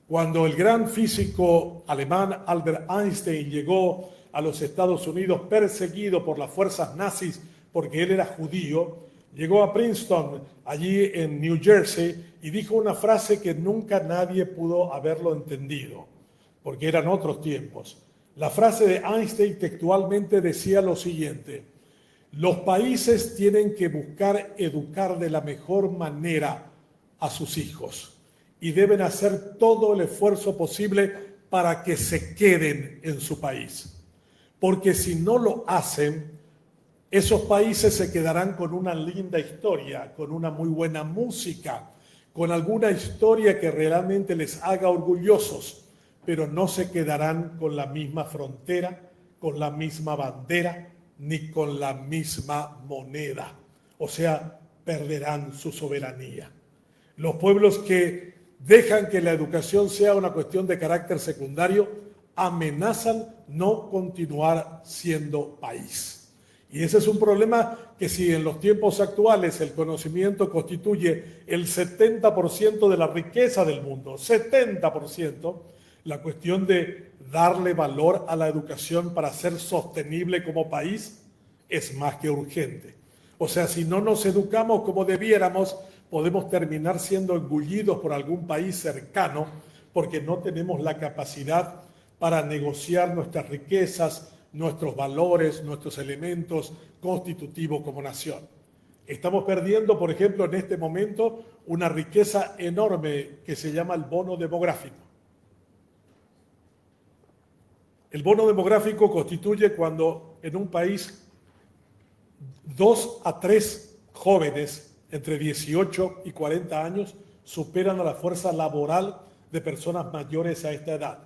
[SPEAKER 3] Cuando el gran físico alemán Albert Einstein llegó a los Estados Unidos perseguido por las fuerzas nazis porque él era judío, llegó a Princeton, allí en New Jersey, y dijo una frase que nunca nadie pudo haberlo entendido, porque eran otros tiempos. La frase de Einstein textualmente decía lo siguiente: los países tienen que buscar educar de la mejor manera a sus hijos y deben hacer todo el esfuerzo posible para que se queden en su país. Porque si no lo hacen, esos países se quedarán con una linda historia, con una muy buena música, con alguna historia que realmente les haga orgullosos, pero no se quedarán con la misma frontera, con la misma bandera, ni con la misma moneda. O sea, perderán su soberanía. Los pueblos que dejan que la educación sea una cuestión de carácter secundario amenazan no continuar siendo país. Y ese es un problema que si en los tiempos actuales el conocimiento constituye el 70% de la riqueza del mundo, 70%, la cuestión de darle valor a la educación para ser sostenible como país es más que urgente. O sea, si no nos educamos como debiéramos, podemos terminar siendo engullidos por algún país cercano porque no tenemos la capacidad para negociar nuestras riquezas, nuestros valores, nuestros elementos constitutivos como nación. Estamos perdiendo, por ejemplo, en este momento, una riqueza enorme que se llama el bono demográfico. El bono demográfico constituye cuando en un país 2 a 3 jóvenes entre 18 y 40 años superan a la fuerza laboral de personas mayores a esta edad.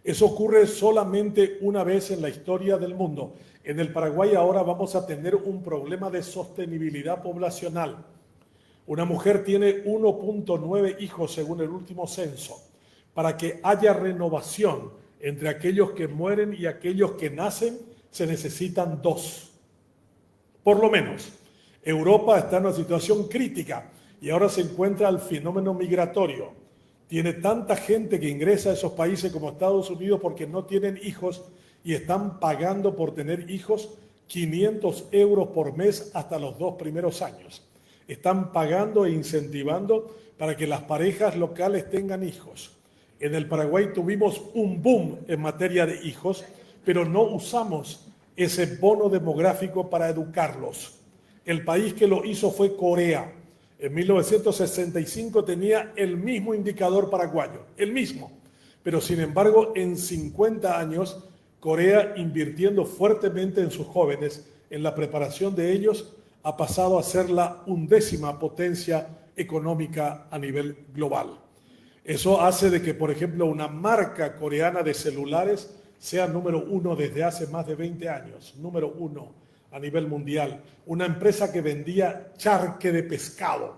[SPEAKER 3] Eso ocurre solamente una vez en la historia del mundo. En el Paraguay ahora vamos a tener un problema de sostenibilidad poblacional. Una mujer tiene 1.9 hijos según el último censo. Para que haya renovación entre aquellos que mueren y aquellos que nacen, se necesitan 2. Por lo menos. Europa está en una situación crítica y ahora se encuentra el fenómeno migratorio. Tiene tanta gente que ingresa a esos países como Estados Unidos porque no tienen hijos y están pagando por tener hijos 500 euros por mes hasta los 2 primeros años. Están pagando e incentivando para que las parejas locales tengan hijos. En el Paraguay tuvimos un boom en materia de hijos, pero no usamos ese bono demográfico para educarlos. El país que lo hizo fue Corea. En 1965 tenía el mismo indicador paraguayo, el mismo. Pero sin embargo, en 50 años, Corea, invirtiendo fuertemente en sus jóvenes, en la preparación de ellos, ha pasado a ser la 11ª potencia económica a nivel global. Eso hace de que, por ejemplo, una marca coreana de celulares sea número 1 desde hace más de 20 años, número 1 a nivel mundial. Una empresa que vendía charque de pescado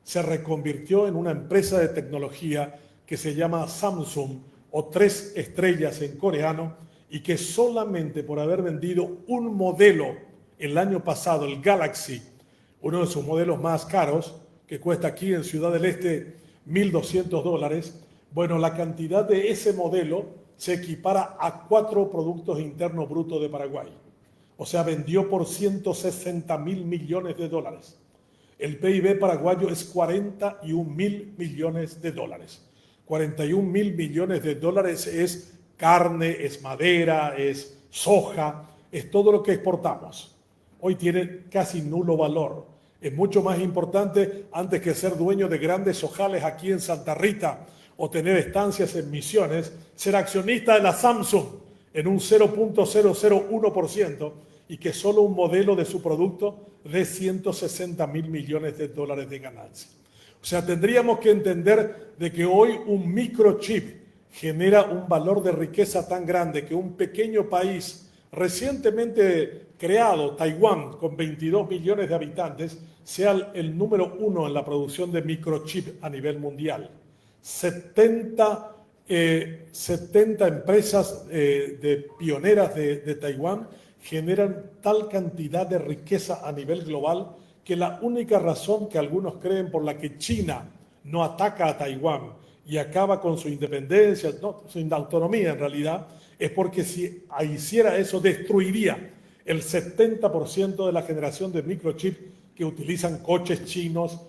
[SPEAKER 3] se reconvirtió en una empresa de tecnología que se llama Samsung, o 3 estrellas en coreano, y que solamente por haber vendido un modelo el año pasado, el Galaxy, uno de sus modelos más caros, que cuesta aquí en Ciudad del Este $1.200, bueno, la cantidad de ese modelo se equipara a 4 productos internos brutos de Paraguay. O sea, vendió por 160.000 millones de dólares. El PIB paraguayo es 41.000 millones de dólares. 41.000 millones de dólares es carne, es madera, es soja, es todo lo que exportamos. Hoy tiene casi nulo valor. Es mucho más importante, antes que ser dueño de grandes ojales aquí en Santa Rita o tener estancias en Misiones, ser accionista de la Samsung en un 0.001% y que solo un modelo de su producto dé 160.000 millones de dólares de ganancia. O sea, tendríamos que entender de que hoy un microchip genera un valor de riqueza tan grande que un pequeño país recientemente creado, Taiwán, con 22 millones de habitantes, sea el número 1 en la producción de microchip a nivel mundial. 70 empresas pioneras de Taiwán generan tal cantidad de riqueza a nivel global que la única razón que algunos creen por la que China no ataca a Taiwán y acaba con su independencia, no, su autonomía en realidad, es porque si hiciera eso destruiría el 70% de la generación de microchips que utilizan coches chinos,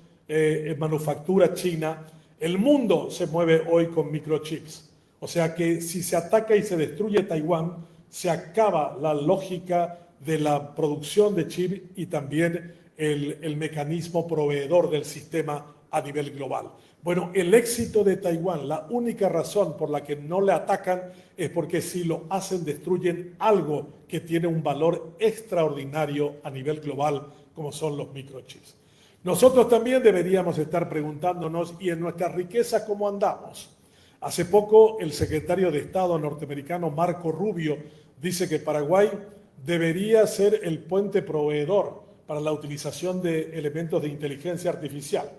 [SPEAKER 3] manufactura china. El mundo se mueve hoy con microchips. O sea que si se ataca y se destruye Taiwán, se acaba la lógica de la producción de chips y también el mecanismo proveedor del sistema a nivel global. Bueno, el éxito de Taiwán, la única razón por la que no le atacan es porque si lo hacen destruyen algo que tiene un valor extraordinario a nivel global, como son los microchips. Nosotros también deberíamos estar preguntándonos, ¿y en nuestra riqueza cómo andamos? Hace poco el secretario de Estado norteamericano Marco Rubio dice que Paraguay debería ser el puente proveedor para la utilización de elementos de inteligencia artificial.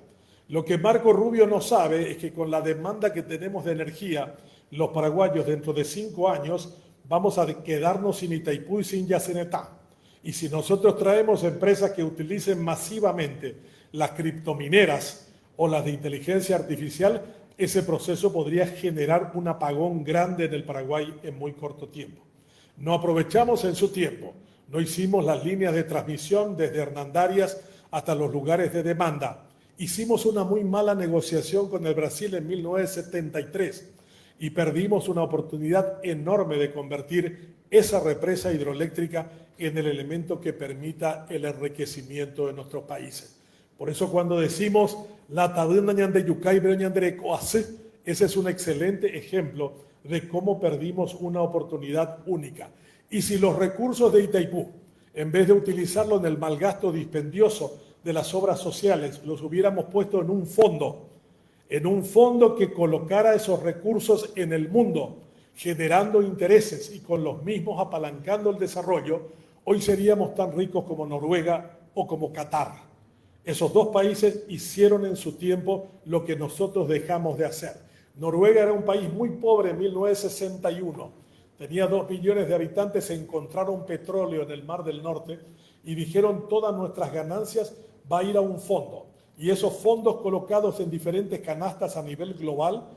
[SPEAKER 3] Lo que Marco Rubio no sabe es que con la demanda que tenemos de energía, los paraguayos dentro de 5 años vamos a quedarnos sin Itaipú y sin Yacenetá. Y si nosotros traemos empresas que utilicen masivamente las criptomineras o las de inteligencia artificial, ese proceso podría generar un apagón grande en el Paraguay en muy corto tiempo. No aprovechamos en su tiempo, no hicimos las líneas de transmisión desde Hernandarias hasta los lugares de demanda. Hicimos una muy mala negociación con el Brasil en 1973 y perdimos una oportunidad enorme de convertir esa represa hidroeléctrica en el elemento que permita el enriquecimiento de nuestros países. Por eso cuando decimos la tabuna ñande yucay breñandere coase, ese es un excelente ejemplo de cómo perdimos una oportunidad única. Y si los recursos de Itaipú, en vez de utilizarlo en el malgasto dispendioso de las obras sociales, los hubiéramos puesto en un fondo que colocara esos recursos en el mundo, generando intereses y con los mismos apalancando el desarrollo, hoy seríamos tan ricos como Noruega o como Qatar. Esos dos países hicieron en su tiempo lo que nosotros dejamos de hacer. Noruega era un país muy pobre en 1961. Tenía 2 millones de habitantes, encontraron petróleo en el Mar del Norte y dijeron todas nuestras ganancias va a ir a un fondo. Y esos fondos colocados en diferentes canastas a nivel global,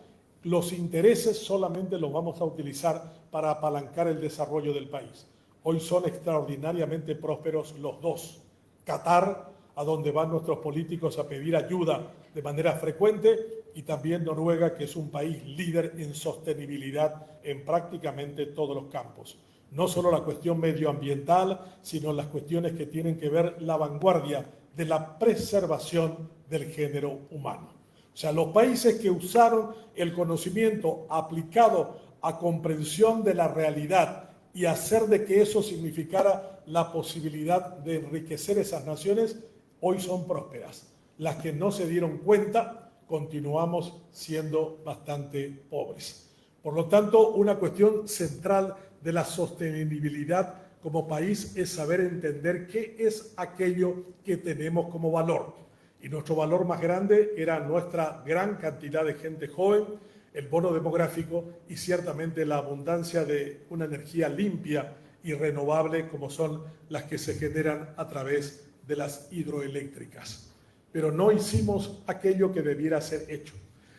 [SPEAKER 3] los intereses solamente los vamos a utilizar para apalancar el desarrollo del país. Hoy son extraordinariamente prósperos los dos. Qatar, a donde van nuestros políticos a pedir ayuda de manera frecuente, y también Noruega, que es un país líder en sostenibilidad en prácticamente todos los campos. No solo la cuestión medioambiental, sino las cuestiones que tienen que ver la vanguardia de la preservación del género humano. O sea, los países que usaron el conocimiento aplicado a comprensión de la realidad y hacer de que eso significara la posibilidad de enriquecer esas naciones, hoy son prósperas. Las que no se dieron cuenta, continuamos siendo bastante pobres. Por lo tanto, una cuestión central de la sostenibilidad como país es saber entender qué es aquello que tenemos como valor. Y nuestro valor más grande era nuestra gran cantidad de gente joven, el bono demográfico y ciertamente la abundancia de una energía limpia y renovable como son las que se generan a través de las hidroeléctricas. Pero no hicimos aquello que debiera ser hecho.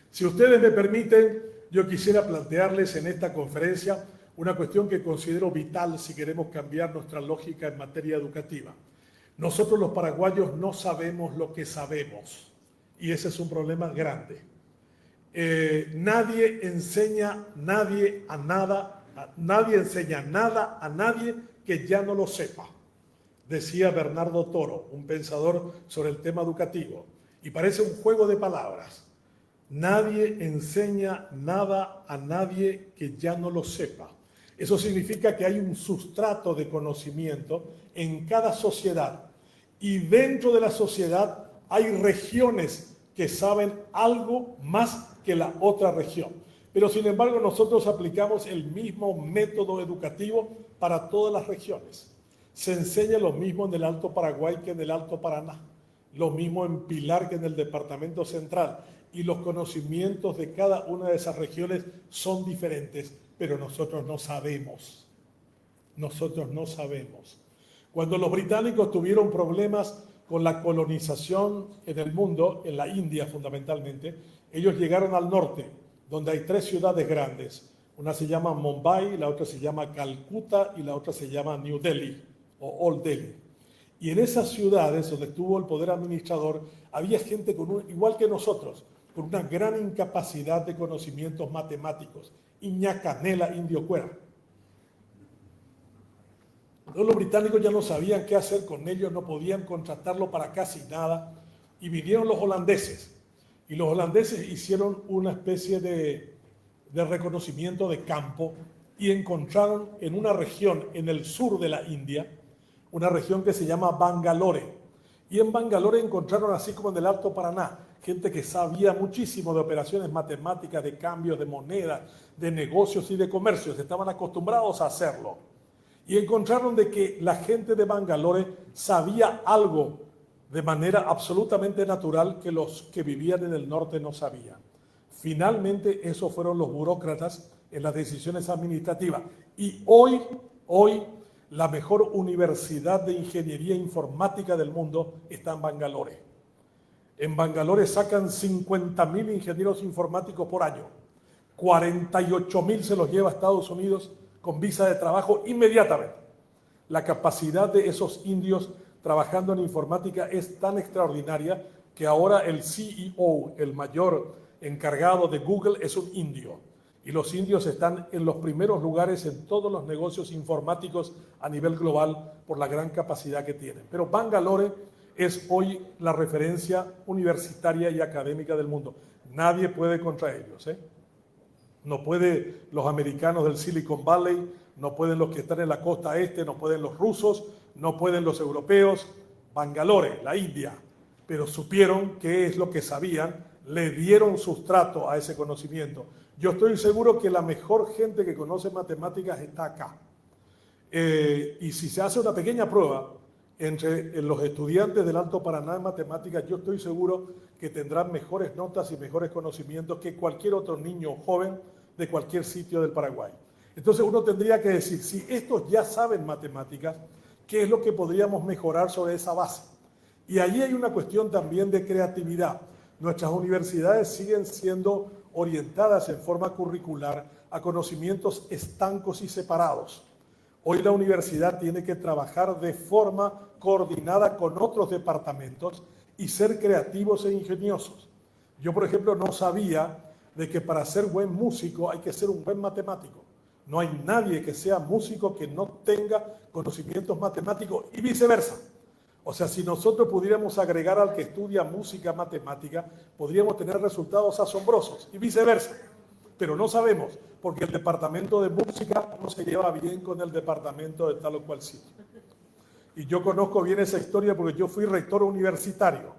[SPEAKER 3] Si ustedes me permiten, yo quisiera plantearles en esta conferencia una cuestión que considero vital si queremos cambiar nuestra lógica en materia educativa. Nosotros los paraguayos no sabemos lo que sabemos y ese es un problema grande. Nadie enseña nada a nadie que ya no lo sepa. Decía Bernardo Toro, un pensador sobre el tema educativo, y parece un juego de palabras. Nadie enseña nada a nadie que ya no lo sepa. Eso significa que hay un sustrato de conocimiento en cada sociedad y dentro de la sociedad hay regiones que saben algo más que la otra región. Pero sin embargo nosotros aplicamos el mismo método educativo para todas las regiones. Se enseña lo mismo en el Alto Paraguay que en el Alto Paraná, lo mismo en Pilar que en el Departamento Central, y los conocimientos de cada una de esas regiones son diferentes, pero nosotros no sabemos. Nosotros no sabemos. Cuando los británicos tuvieron problemas con la colonización en el mundo, en la India fundamentalmente, ellos llegaron al norte, donde hay 3 ciudades grandes. Una se llama Mumbai, la otra se llama Calcuta y la otra se llama New Delhi o Old Delhi. Y en esas ciudades donde estuvo el poder administrador, había gente igual que nosotros, con una gran incapacidad de conocimientos matemáticos. Iña Canela, Indio Cuera. Los británicos ya no sabían qué hacer con ellos, no podían contratarlo para casi nada. Y vinieron los holandeses. Y los holandeses hicieron una especie de reconocimiento de campo y encontraron en una región en el sur de la India, una región que se llama Bangalore. Y en Bangalore encontraron, así como en el Alto Paraná, gente que sabía muchísimo de operaciones matemáticas, de cambios de moneda, de negocios y de comercios. Estaban acostumbrados a hacerlo. Y encontraron de que la gente de Bangalore sabía algo de manera absolutamente natural que los que vivían en el norte no sabían. Finalmente, esos fueron los burócratas en las decisiones administrativas. Y hoy la mejor universidad de ingeniería informática del mundo está en Bangalore. En Bangalore sacan 50.000 ingenieros informáticos por año. 48.000 se los lleva a Estados Unidos con visa de trabajo inmediatamente. La capacidad de esos indios trabajando en informática es tan extraordinaria que ahora el CEO, el mayor encargado de Google, es un indio. Y los indios están en los primeros lugares en todos los negocios informáticos a nivel global por la gran capacidad que tienen. Pero Bangalore es hoy la referencia universitaria y académica del mundo. Nadie puede contra ellos, ¿eh? No pueden los americanos del Silicon Valley, no pueden los que están en la costa este, no pueden los rusos, no pueden los europeos. Bangalore, la India. Pero supieron qué es lo que sabían, le dieron sustrato a ese conocimiento. Yo estoy seguro que la mejor gente que conoce matemáticas está acá. Y si se hace una pequeña prueba entre los estudiantes del Alto Paraná en matemáticas, yo estoy seguro que tendrán mejores notas y mejores conocimientos que cualquier otro niño joven de cualquier sitio del Paraguay. Entonces uno tendría que decir, si estos ya saben matemáticas, ¿qué es lo que podríamos mejorar sobre esa base? Y allí hay una cuestión también de creatividad. Nuestras universidades siguen siendo orientadas en forma curricular a conocimientos estancos y separados. Hoy la universidad tiene que trabajar de forma coordinada con otros departamentos y ser creativos e ingeniosos. Yo, por ejemplo, no sabía de que para ser buen músico hay que ser un buen matemático. No hay nadie que sea músico que no tenga conocimientos matemáticos y viceversa. O sea, si nosotros pudiéramos agregar al que estudia música matemática, podríamos tener resultados asombrosos y viceversa. Pero no sabemos, porque el departamento de música no se lleva bien con el departamento de tal o cual sitio. Y yo conozco bien esa historia porque yo fui rector universitario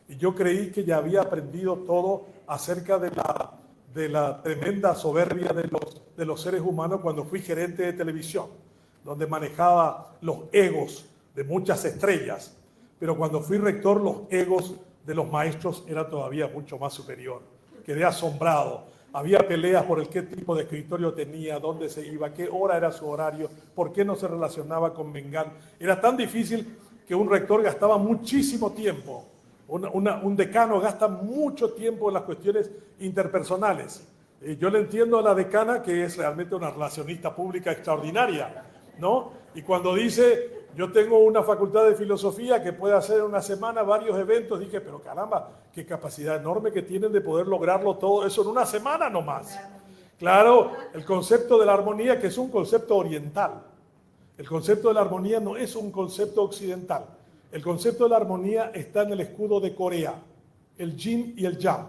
[SPEAKER 3] y yo creí que ya había aprendido todo acerca de la tremenda soberbia de los seres humanos cuando fui gerente de televisión, donde manejaba los egos de muchas estrellas, pero cuando fui rector los egos de los maestros era todavía mucho más superior. Quedé asombrado. Había peleas por qué tipo de escritorio tenía, dónde se iba, qué hora era su horario, por qué no se relacionaba con Mengán. Era tan difícil que un rector gastaba muchísimo tiempo. Un decano gasta mucho tiempo en las cuestiones interpersonales. Yo le entiendo a la decana que es realmente una relacionista pública extraordinaria, ¿no? Y cuando dice, yo tengo una facultad de filosofía que puede hacer en una semana varios eventos, dije, pero caramba, qué capacidad enorme que tienen de poder lograrlo todo eso en una semana nomás. Claro, el concepto de la armonía, que es un concepto oriental. El concepto de la armonía no es un concepto occidental. El concepto de la armonía está en el escudo de Corea, el yin y el yang.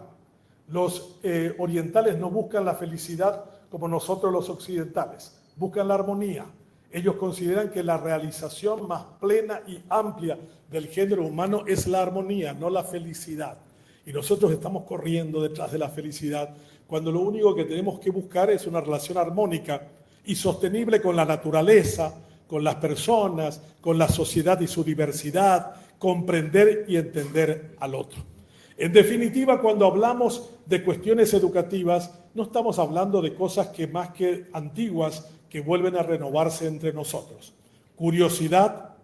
[SPEAKER 3] Los orientales no buscan la felicidad como nosotros los occidentales, buscan la armonía. Ellos consideran que la realización más plena y amplia del género humano es la armonía, no la felicidad. Y nosotros estamos corriendo detrás de la felicidad cuando lo único que tenemos que buscar es una relación armónica y sostenible con la naturaleza, con las personas, con la sociedad y su diversidad, comprender y entender al otro. En definitiva, cuando hablamos de cuestiones educativas, no estamos hablando de cosas que más que antiguas, que vuelven a renovarse entre nosotros. Curiosidad,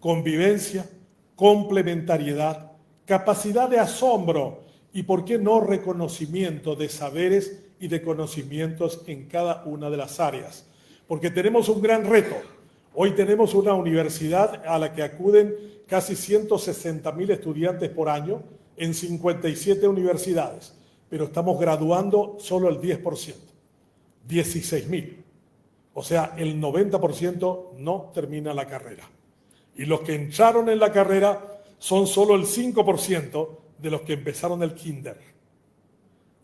[SPEAKER 3] convivencia, complementariedad, capacidad de asombro y, ¿por qué no, reconocimiento de saberes y de conocimientos en cada una de las áreas? Porque tenemos un gran reto. Hoy tenemos una universidad a la que acuden casi 160.000 estudiantes por año en 57 universidades, pero estamos graduando solo el 10%, 16.000. O sea, el 90% no termina la carrera. Y los que entraron en la carrera son solo el 5% de los que empezaron el kinder.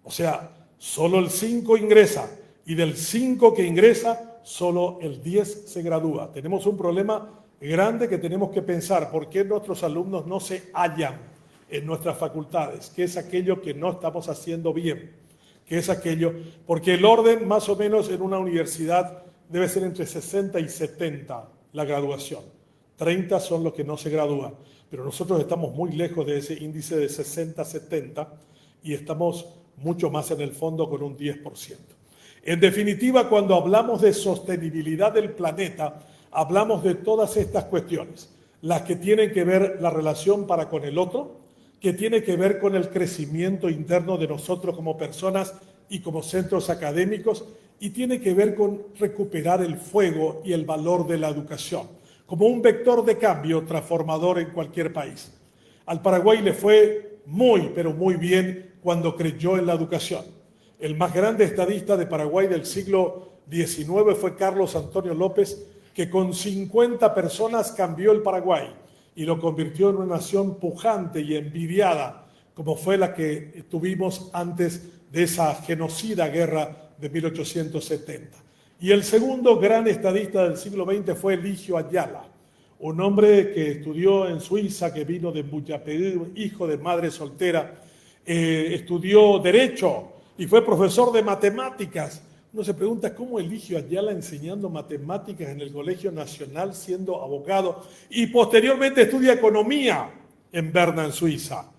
[SPEAKER 3] O sea, solo el 5 ingresa y del 5 que ingresa, solo el 10 se gradúa. Tenemos un problema grande que tenemos que pensar. ¿Por qué nuestros alumnos no se hallan en nuestras facultades? ¿Qué es aquello que no estamos haciendo bien? ¿Qué es aquello? Porque el orden más o menos en una universidad debe ser entre 60 y 70 la graduación. 30 son los que no se gradúan. Pero nosotros estamos muy lejos de ese índice de 60-70 y estamos mucho más en el fondo con un 10%. En definitiva, cuando hablamos de sostenibilidad del planeta, hablamos de todas estas cuestiones, las que tienen que ver la relación para con el otro, que tiene que ver con el crecimiento interno de nosotros como personas y como centros académicos, y tiene que ver con recuperar el fuego y el valor de la educación, como un vector de cambio transformador en cualquier país. Al Paraguay le fue muy, pero muy bien cuando creyó en la educación. El más grande estadista de Paraguay del siglo XIX fue Carlos Antonio López, que con 50 personas cambió el Paraguay y lo convirtió en una nación pujante y envidiada, como fue la que tuvimos antes de esa genocida guerra de 1870. Y el segundo gran estadista del siglo XX fue Eligio Ayala, un hombre que estudió en Suiza, que vino de Muyapedú, hijo de madre soltera, estudió Derecho y fue profesor de matemáticas. Uno se pregunta cómo Eligio Ayala enseñando matemáticas en el Colegio Nacional siendo abogado y posteriormente estudia economía en Berna, en Suiza,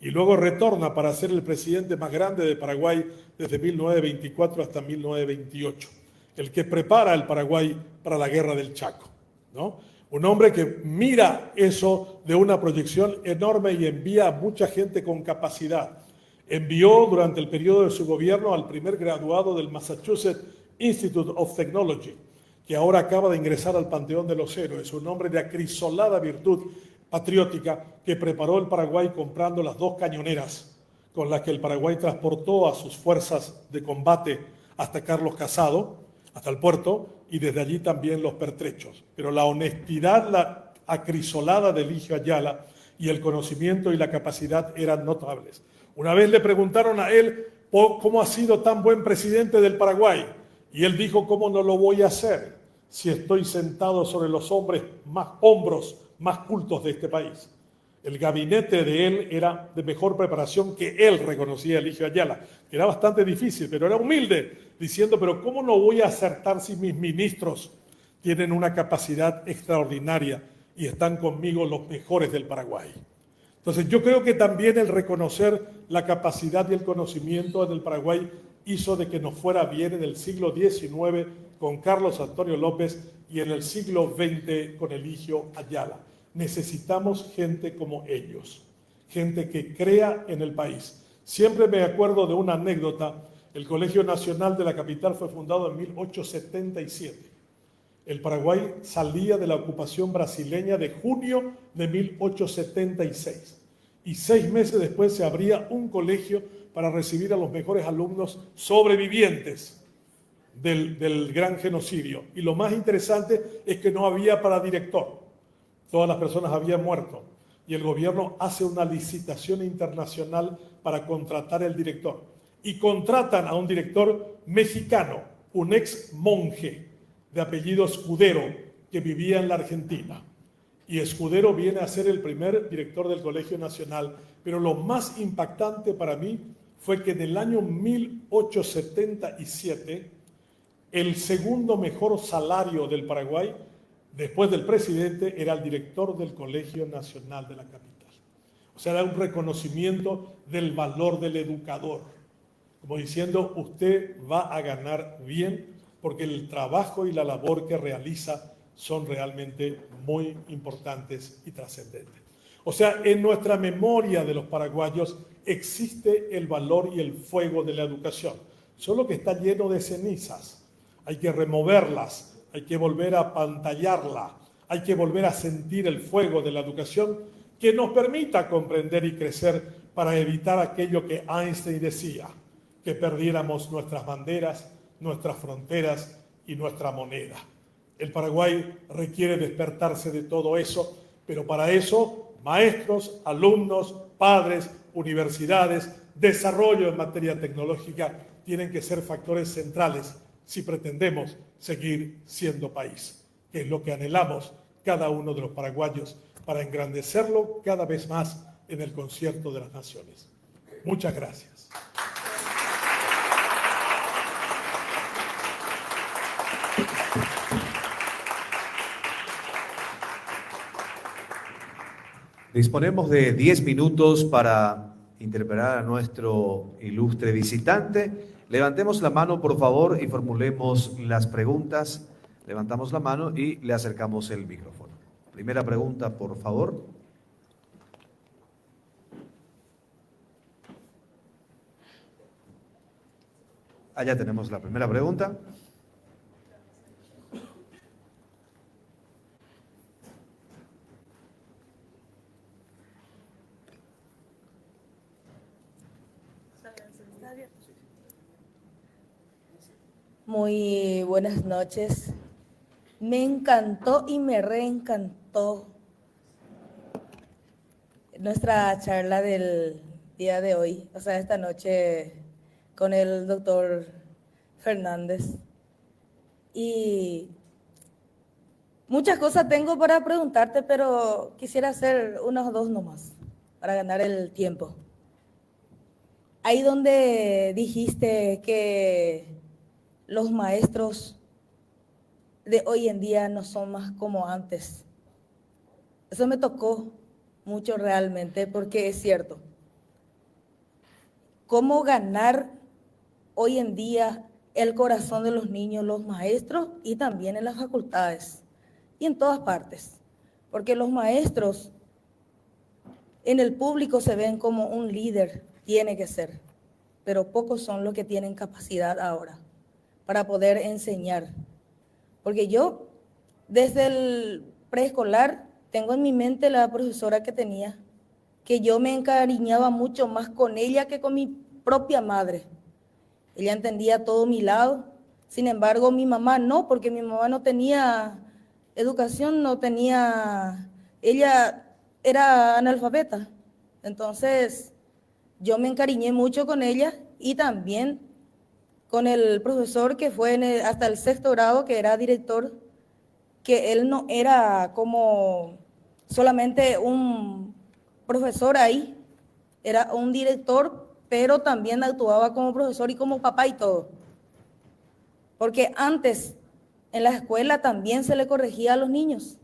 [SPEAKER 3] y luego retorna para ser el presidente más grande de Paraguay desde 1924 hasta 1928, el que prepara al Paraguay para la Guerra del Chaco, ¿no? Un hombre que mira eso de una proyección enorme y envía a mucha gente con capacidad. Envió durante el periodo de su gobierno al primer graduado del Massachusetts Institute of Technology, que ahora acaba de ingresar al Panteón de los Héroes, un hombre de acrisolada virtud patriótica que preparó el Paraguay comprando las 2 cañoneras con las que el Paraguay transportó a sus fuerzas de combate hasta Carlos Casado, hasta el puerto, y desde allí también los pertrechos. Pero la honestidad, la acrisolada de Eligio Ayala y el conocimiento y la capacidad eran notables. Una vez le preguntaron a él cómo ha sido tan buen presidente del Paraguay, y él dijo: ¿cómo no lo voy a hacer si estoy sentado sobre los hombros más cultos de este país? El gabinete de él era de mejor preparación que él, reconocía Eligio Ayala, que era bastante difícil, pero era humilde, diciendo: pero ¿cómo no voy a acertar si mis ministros tienen una capacidad extraordinaria y están conmigo los mejores del Paraguay? Entonces yo creo que también el reconocer la capacidad y el conocimiento en el Paraguay hizo de que nos fuera bien en el siglo XIX con Carlos Antonio López y en el siglo XX con Eligio Ayala. Necesitamos gente como ellos, gente que crea en el país. Siempre me acuerdo de una anécdota. El Colegio Nacional de la capital fue fundado en 1877. El Paraguay salía de la ocupación brasileña de junio de 1876. Y 6 meses después se abría un colegio para recibir a los mejores alumnos sobrevivientes del gran genocidio. Y lo más interesante es que no había para director. Todas las personas habían muerto. Y el gobierno hace una licitación internacional para contratar el director. Y contratan a un director mexicano, un ex monje de apellido Escudero, que vivía en la Argentina. Y Escudero viene a ser el primer director del Colegio Nacional. Pero lo más impactante para mí fue que en el año 1877, el segundo mejor salario del Paraguay, después del presidente, era el director del Colegio Nacional de la capital. O sea, era un reconocimiento del valor del educador, como diciendo: usted va a ganar bien porque el trabajo y la labor que realiza son realmente muy importantes y trascendentes. O sea, en nuestra memoria de los paraguayos existe el valor y el fuego de la educación, solo que está lleno de cenizas. Hay que removerlas, hay que volver a pantallarla, hay que volver a sentir el fuego de la educación que nos permita comprender y crecer para evitar aquello que Einstein decía, que perdiéramos nuestras banderas, nuestras fronteras y nuestra moneda. El Paraguay requiere despertarse de todo eso, pero para eso maestros, alumnos, padres, universidades, desarrollo en materia tecnológica tienen que ser factores centrales si pretendemos seguir siendo país, que es lo que anhelamos cada uno de los paraguayos para engrandecerlo cada vez más en el concierto de las naciones. Muchas gracias.
[SPEAKER 1] Disponemos de 10 minutos para interpelar a nuestro ilustre visitante. Levantemos la mano, por favor, y formulemos las preguntas. levantamos la mano y le acercamos el micrófono. Primera pregunta, por favor. Allá tenemos la primera pregunta.
[SPEAKER 4] Muy buenas noches. Me encantó y me reencantó nuestra charla del día de hoy, o sea, esta noche con el doctor Fernández. Y muchas cosas tengo para preguntarte, pero quisiera hacer unas o dos nomás para ganar el tiempo. Ahí donde dijiste que los maestros de hoy en día no son más como antes. Eso me tocó mucho realmente, porque es cierto. ¿Cómo ganar hoy en día el corazón de los niños, los maestros y también en las facultades y en todas partes? Porque los maestros en el público se ven como un líder, tiene que ser, pero pocos son los que tienen capacidad ahora para poder enseñar. Porque yo, desde el preescolar, tengo en mi mente la profesora que tenía, que yo me encariñaba mucho más con ella que con mi propia madre. Ella entendía todo mi lado, sin embargo mi mamá no, porque mi mamá no tenía educación, ella era analfabeta. Entonces, yo me encariñé mucho con ella y también con el profesor que fue hasta el 6º grado, que era director, que él no era como solamente un profesor ahí, era un director, pero también actuaba como profesor y como papá y todo. Porque antes en la escuela también se le corregía a los niños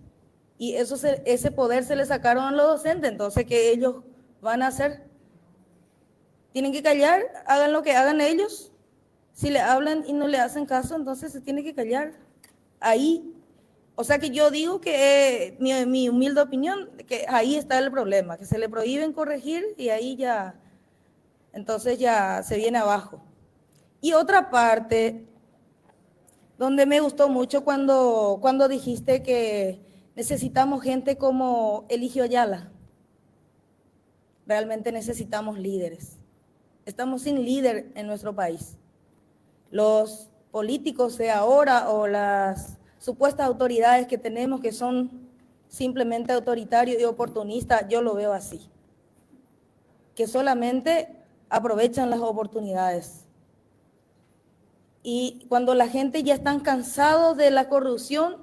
[SPEAKER 4] y ese poder se le sacaron a los docentes. Entonces, ¿qué ellos van a hacer? Tienen que callar, hagan lo que hagan ellos. Si le hablan y no le hacen caso, entonces se tiene que callar. Ahí, o sea que yo digo que mi humilde opinión, que ahí está el problema, que se le prohíben corregir y ahí ya, entonces ya se viene abajo. Y otra parte, donde me gustó mucho cuando dijiste que necesitamos gente como Eligio Ayala. Realmente necesitamos líderes. Estamos sin líder en nuestro país. Los políticos de ahora o las supuestas autoridades que tenemos, que son simplemente autoritarios y oportunistas, yo lo veo así, que solamente aprovechan las oportunidades. Y cuando la gente ya está cansada de la corrupción,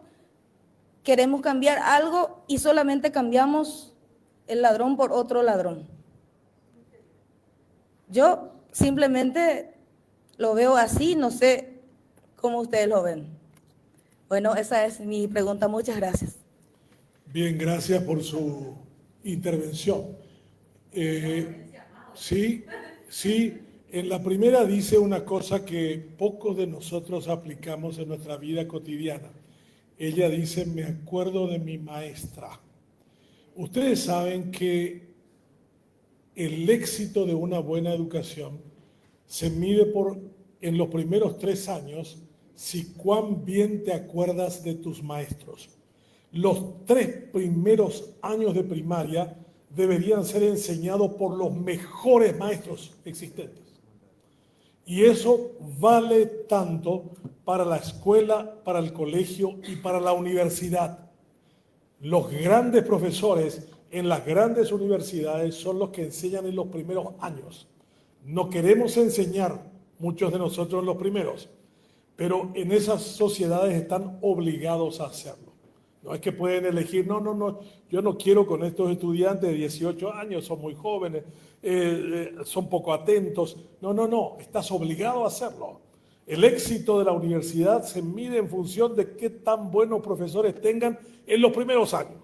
[SPEAKER 4] queremos cambiar algo y solamente cambiamos el ladrón por otro ladrón. Yo simplemente lo veo así, no sé cómo ustedes lo ven. Bueno, esa es mi pregunta. Muchas gracias.
[SPEAKER 3] Bien, gracias por su intervención. Sí, en la primera dice una cosa que pocos de nosotros aplicamos en nuestra vida cotidiana. Ella dice, me acuerdo de mi maestra. Ustedes saben que el éxito de una buena educación se mide en los primeros 3 años, si cuán bien te acuerdas de tus maestros. Los 3 primeros años de primaria deberían ser enseñados por los mejores maestros existentes. Y eso vale tanto para la escuela, para el colegio y para la universidad. Los grandes profesores en las grandes universidades son los que enseñan en los primeros años. No queremos enseñar, muchos de nosotros los primeros, pero en esas sociedades están obligados a hacerlo. No es que pueden elegir, no, yo no quiero con estos estudiantes de 18 años, son muy jóvenes, son poco atentos. No, estás obligado a hacerlo. El éxito de la universidad se mide en función de qué tan buenos profesores tengan en los primeros años.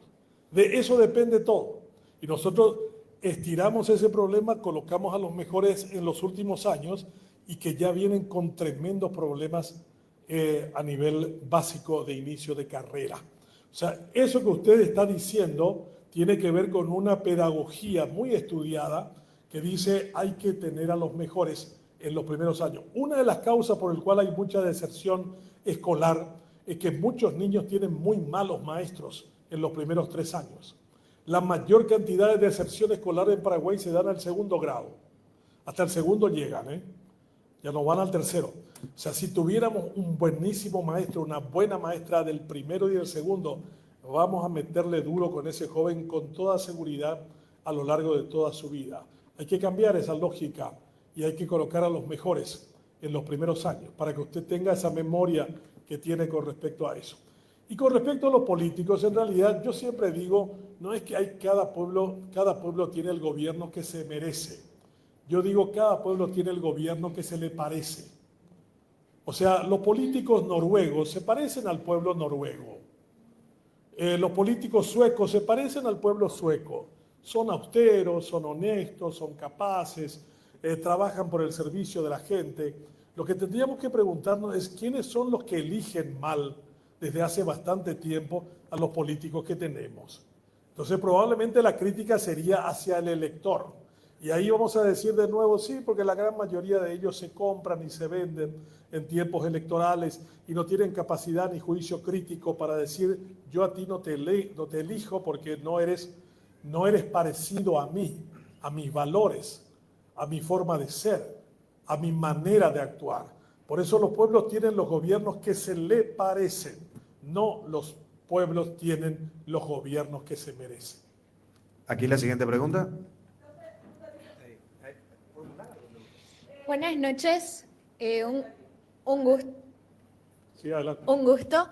[SPEAKER 3] De eso depende todo. Y nosotros estiramos ese problema, colocamos a los mejores en los últimos años y que ya vienen con tremendos problemas a nivel básico de inicio de carrera. O sea, eso que usted está diciendo tiene que ver con una pedagogía muy estudiada que dice hay que tener a los mejores en los primeros años. Una de las causas por las cuales hay mucha deserción escolar es que muchos niños tienen muy malos maestros en los primeros 3 años. La mayor cantidad de deserción escolar en Paraguay se dan al segundo grado. Hasta el segundo llegan, ya no van al tercero. O sea, si tuviéramos un buenísimo maestro, una buena maestra del primero y del segundo, vamos a meterle duro con ese joven con toda seguridad a lo largo de toda su vida. Hay que cambiar esa lógica y hay que colocar a los mejores en los primeros años para que usted tenga esa memoria que tiene con respecto a eso. Y con respecto a los políticos, en realidad yo siempre digo, no es que cada pueblo tiene el gobierno que se merece. Yo digo, cada pueblo tiene el gobierno que se le parece. O sea, los políticos noruegos se parecen al pueblo noruego. Los políticos suecos se parecen al pueblo sueco. Son austeros, son honestos, son capaces, trabajan por el servicio de la gente. Lo que tendríamos que preguntarnos es quiénes son los que eligen mal desde hace bastante tiempo a los políticos que tenemos. Entonces probablemente la crítica sería hacia el elector. Y ahí vamos a decir de nuevo, sí, porque la gran mayoría de ellos se compran y se venden en tiempos electorales y no tienen capacidad ni juicio crítico para decir, yo a ti no te elijo porque no eres parecido a mí, a mis valores, a mi forma de ser, a mi manera de actuar. Por eso los pueblos tienen los gobiernos que se le parecen, no los pueblos tienen los gobiernos que se merecen.
[SPEAKER 1] Aquí la siguiente pregunta.
[SPEAKER 5] Buenas noches, un gusto.
[SPEAKER 3] Sí, adelante.
[SPEAKER 5] Un gusto.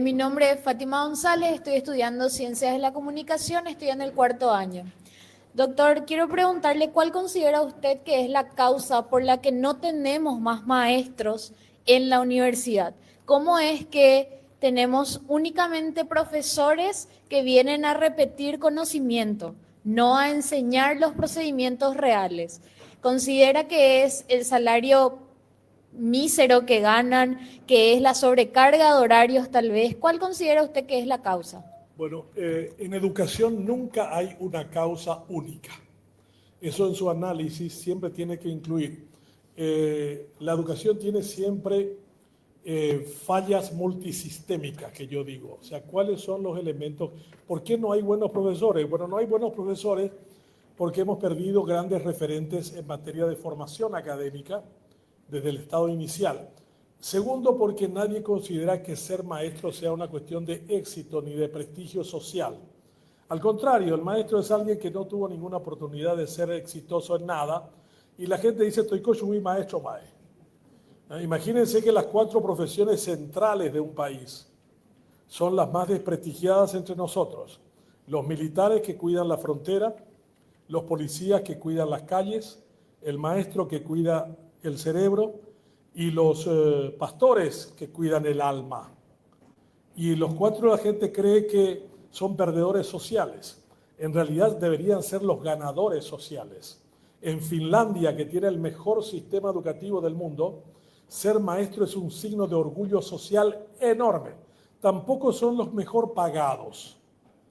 [SPEAKER 5] Mi nombre es Fátima González, estoy estudiando Ciencias de la Comunicación, estoy en el 4º año. Doctor, quiero preguntarle cuál considera usted que es la causa por la que no tenemos más maestros en la universidad. ¿Cómo es que tenemos únicamente profesores que vienen a repetir conocimiento, no a enseñar los procedimientos reales? ¿Considera que es el salario mísero que ganan, que es la sobrecarga de horarios tal vez? ¿Cuál considera usted que es la causa?
[SPEAKER 3] Bueno, en educación nunca hay una causa única. Eso en su análisis siempre tiene que incluir. La educación tiene siempre fallas multisistémicas, que yo digo. O sea, ¿cuáles son los elementos? ¿Por qué no hay buenos profesores? Bueno, no hay buenos profesores porque hemos perdido grandes referentes en materia de formación académica desde el estado inicial. Segundo, porque nadie considera que ser maestro sea una cuestión de éxito ni de prestigio social. Al contrario, el maestro es alguien que no tuvo ninguna oportunidad de ser exitoso en nada y la gente dice, estoy muy maestro, mae. Imagínense que las 4 profesiones centrales de un país son las más desprestigiadas entre nosotros. Los militares que cuidan la frontera, los policías que cuidan las calles, el maestro que cuida el cerebro y los pastores que cuidan el alma. Y los 4 la gente cree que son perdedores sociales. En realidad deberían ser los ganadores sociales. En Finlandia, que tiene el mejor sistema educativo del mundo, ser maestro es un signo de orgullo social enorme. Tampoco son los mejor pagados,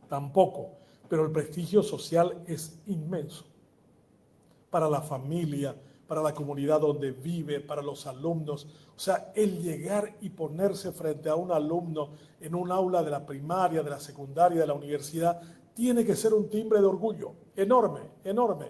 [SPEAKER 3] tampoco, pero el prestigio social es inmenso para la familia, para la comunidad donde vive, para los alumnos. O sea, el llegar y ponerse frente a un alumno en un aula de la primaria, de la secundaria, de la universidad, tiene que ser un timbre de orgullo enorme, enorme.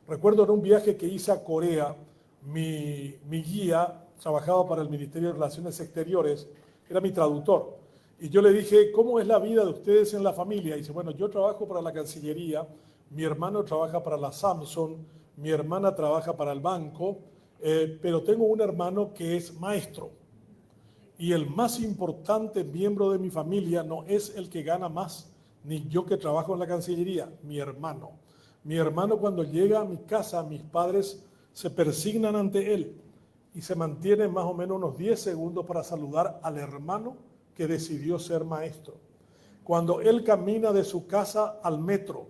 [SPEAKER 3] Recuerdo en un viaje que hice a Corea, mi guía trabajaba para el Ministerio de Relaciones Exteriores, era mi traductor. Y yo le dije, ¿cómo es la vida de ustedes en la familia? Y dice, bueno, yo trabajo para la Cancillería, mi hermano trabaja para la Samsung, mi hermana trabaja para el banco, pero tengo un hermano que es maestro. Y el más importante miembro de mi familia no es el que gana más, ni yo que trabajo en la Cancillería, mi hermano. Mi hermano cuando llega a mi casa, mis padres se persignan ante él y se mantienen más o menos unos 10 segundos para saludar al hermano que decidió ser maestro. Cuando él camina de su casa al metro,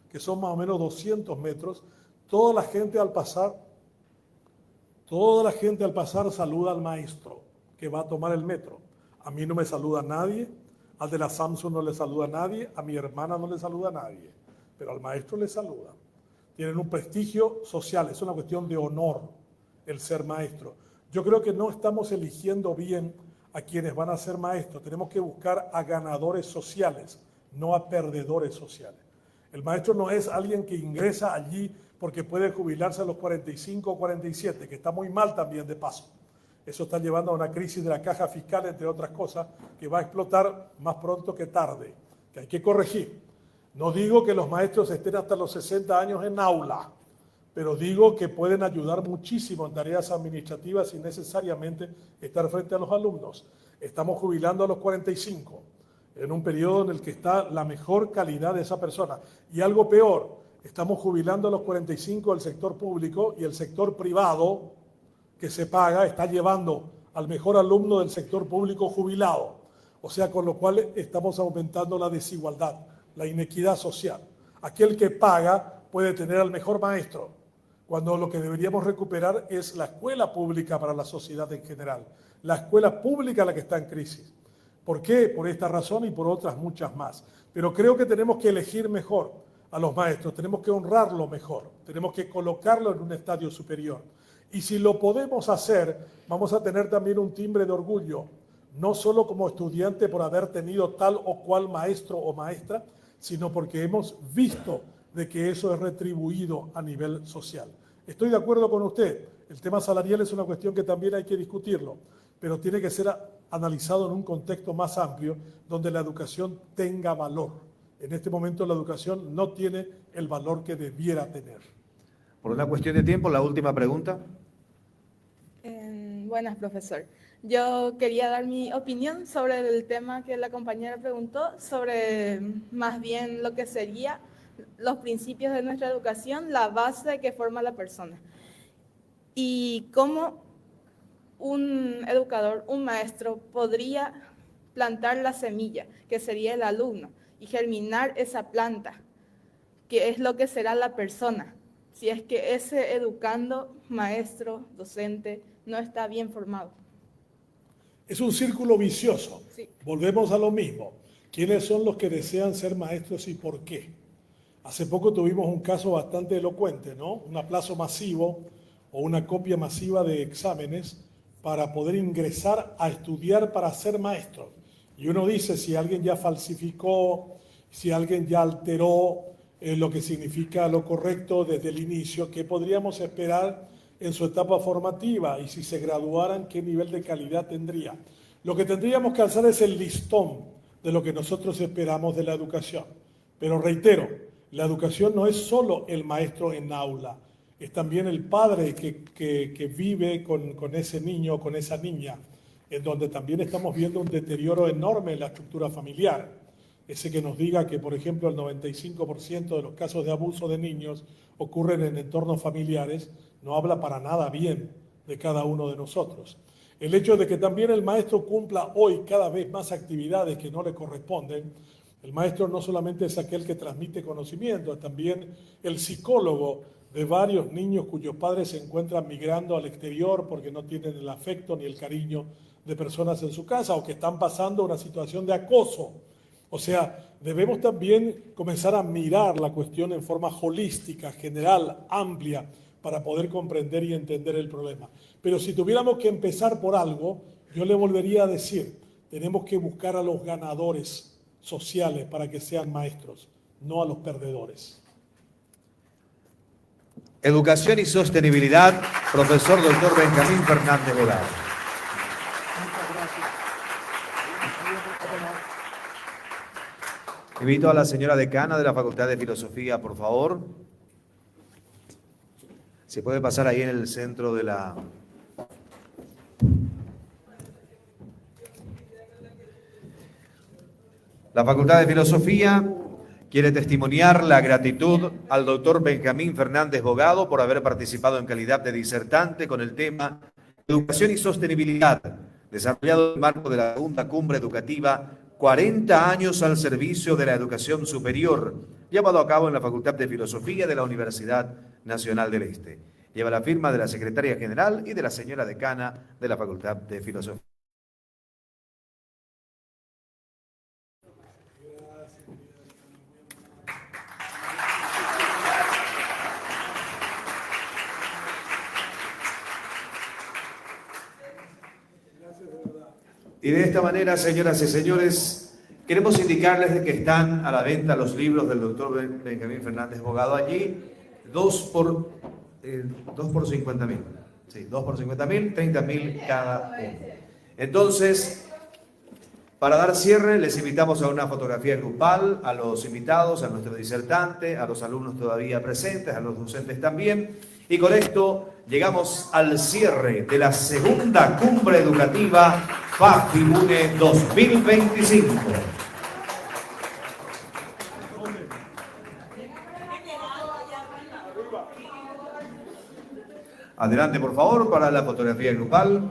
[SPEAKER 3] que son más o menos 200 metros, toda la gente al pasar saluda al maestro. que va a tomar el metro. A mí no me saluda nadie, al de la Samsung no le saluda a nadie, a mi hermana no le saluda a nadie, pero al maestro le saluda. Tienen un prestigio social, es una cuestión de honor el ser maestro. Yo creo que no estamos eligiendo bien a quienes van a ser maestros. Tenemos que buscar a ganadores sociales, no a perdedores sociales. El maestro no es alguien que ingresa allí porque puede jubilarse a los 45 o 47, que está muy mal también de paso. Eso está llevando a una crisis de la caja fiscal, entre otras cosas, que va a explotar más pronto que tarde, que hay que corregir. No digo que los maestros estén hasta los 60 años en aula, pero digo que pueden ayudar muchísimo en tareas administrativas sin necesariamente estar frente a los alumnos. Estamos jubilando a los 45, en un periodo en el que está la mejor calidad de esa persona. Y algo peor, estamos jubilando a los 45 del sector público y el sector privado que se paga está llevando al mejor alumno del sector público jubilado. O sea, con lo cual estamos aumentando la desigualdad, la inequidad social. Aquel que paga puede tener al mejor maestro, cuando lo que deberíamos recuperar es la escuela pública para la sociedad en general. La escuela pública la que está en crisis. ¿Por qué? Por esta razón y por otras muchas más. Pero creo que tenemos que elegir mejor a los maestros, tenemos que honrarlo mejor, tenemos que colocarlo en un estadio superior. Y si lo podemos hacer, vamos a tener también un timbre de orgullo, no solo como estudiante por haber tenido tal o cual maestro o maestra, sino porque hemos visto de que eso es retribuido a nivel social. Estoy de acuerdo con usted, el tema salarial es una cuestión que también hay que discutirlo, pero tiene que ser analizado en un contexto más amplio donde la educación tenga valor. En este momento la educación no tiene el valor que debiera tener.
[SPEAKER 1] Por una cuestión de tiempo, la última pregunta.
[SPEAKER 6] Buenas, profesor. Yo quería dar mi opinión sobre el tema que la compañera preguntó, sobre más bien lo que sería los principios de nuestra educación, la base que forma la persona. Y cómo un educador, un maestro, podría plantar la semilla, que sería el alumno, y germinar esa planta, que es lo que será la persona, si es que ese educando, maestro, docente, no está bien formado.
[SPEAKER 3] Es un círculo vicioso.
[SPEAKER 6] Sí.
[SPEAKER 3] Volvemos a lo mismo. ¿Quiénes son los que desean ser maestros y por qué? Hace poco tuvimos un caso bastante elocuente, ¿no? Un aplazo masivo o una copia masiva de exámenes para poder ingresar a estudiar para ser maestro. Y uno dice, si alguien ya falsificó, si alguien ya alteró lo que significa lo correcto desde el inicio, ¿qué podríamos esperar en su etapa formativa? Y si se graduaran, ¿qué nivel de calidad tendría? Lo que tendríamos que alzar es el listón de lo que nosotros esperamos de la educación. Pero reitero, la educación no es solo el maestro en aula, es también el padre que vive con ese niño o con esa niña, en donde también estamos viendo un deterioro enorme en la estructura familiar. Ese que nos diga que, por ejemplo, el 95% de los casos de abuso de niños ocurren en entornos familiares, no habla para nada bien de cada uno de nosotros. El hecho de que también el maestro cumpla hoy cada vez más actividades que no le corresponden. El maestro no solamente es aquel que transmite conocimiento, es también el psicólogo de varios niños cuyos padres se encuentran migrando al exterior porque no tienen el afecto ni el cariño de personas en su casa o que están pasando una situación de acoso. O sea, debemos también comenzar a mirar la cuestión en forma holística, general, amplia, para poder comprender y entender el problema. Pero si tuviéramos que empezar por algo, yo le volvería a decir, tenemos que buscar a los ganadores sociales para que sean maestros, no a los perdedores.
[SPEAKER 1] Educación y sostenibilidad, profesor doctor Benjamín Fernández Bogado. Invito a la señora decana de la Facultad de Filosofía, por favor. Se puede pasar ahí en el centro de la... La Facultad de Filosofía quiere testimoniar la gratitud al doctor Benjamín Fernández Bogado por haber participado en calidad de disertante con el tema Educación y Sostenibilidad, desarrollado en el marco de la segunda cumbre educativa 40 años al servicio de la educación superior, llevado a cabo en la Facultad de Filosofía de la Universidad Nacional del Este. Lleva la firma de la secretaria general y de la señora decana de la Facultad de Filosofía. Y de esta manera, señoras y señores, queremos indicarles de que están a la venta los libros del doctor Benjamín Fernández Bogado allí, 2 por 50.000. Sí, 2 por 50.000, 30.000 cada uno. Entonces, para dar cierre, les invitamos a una fotografía grupal, a los invitados, a nuestro disertante, a los alumnos todavía presentes, a los docentes también. Y con esto llegamos al cierre de la segunda cumbre educativa FAFI-UNE 2025. Adelante, por favor, para la fotografía grupal.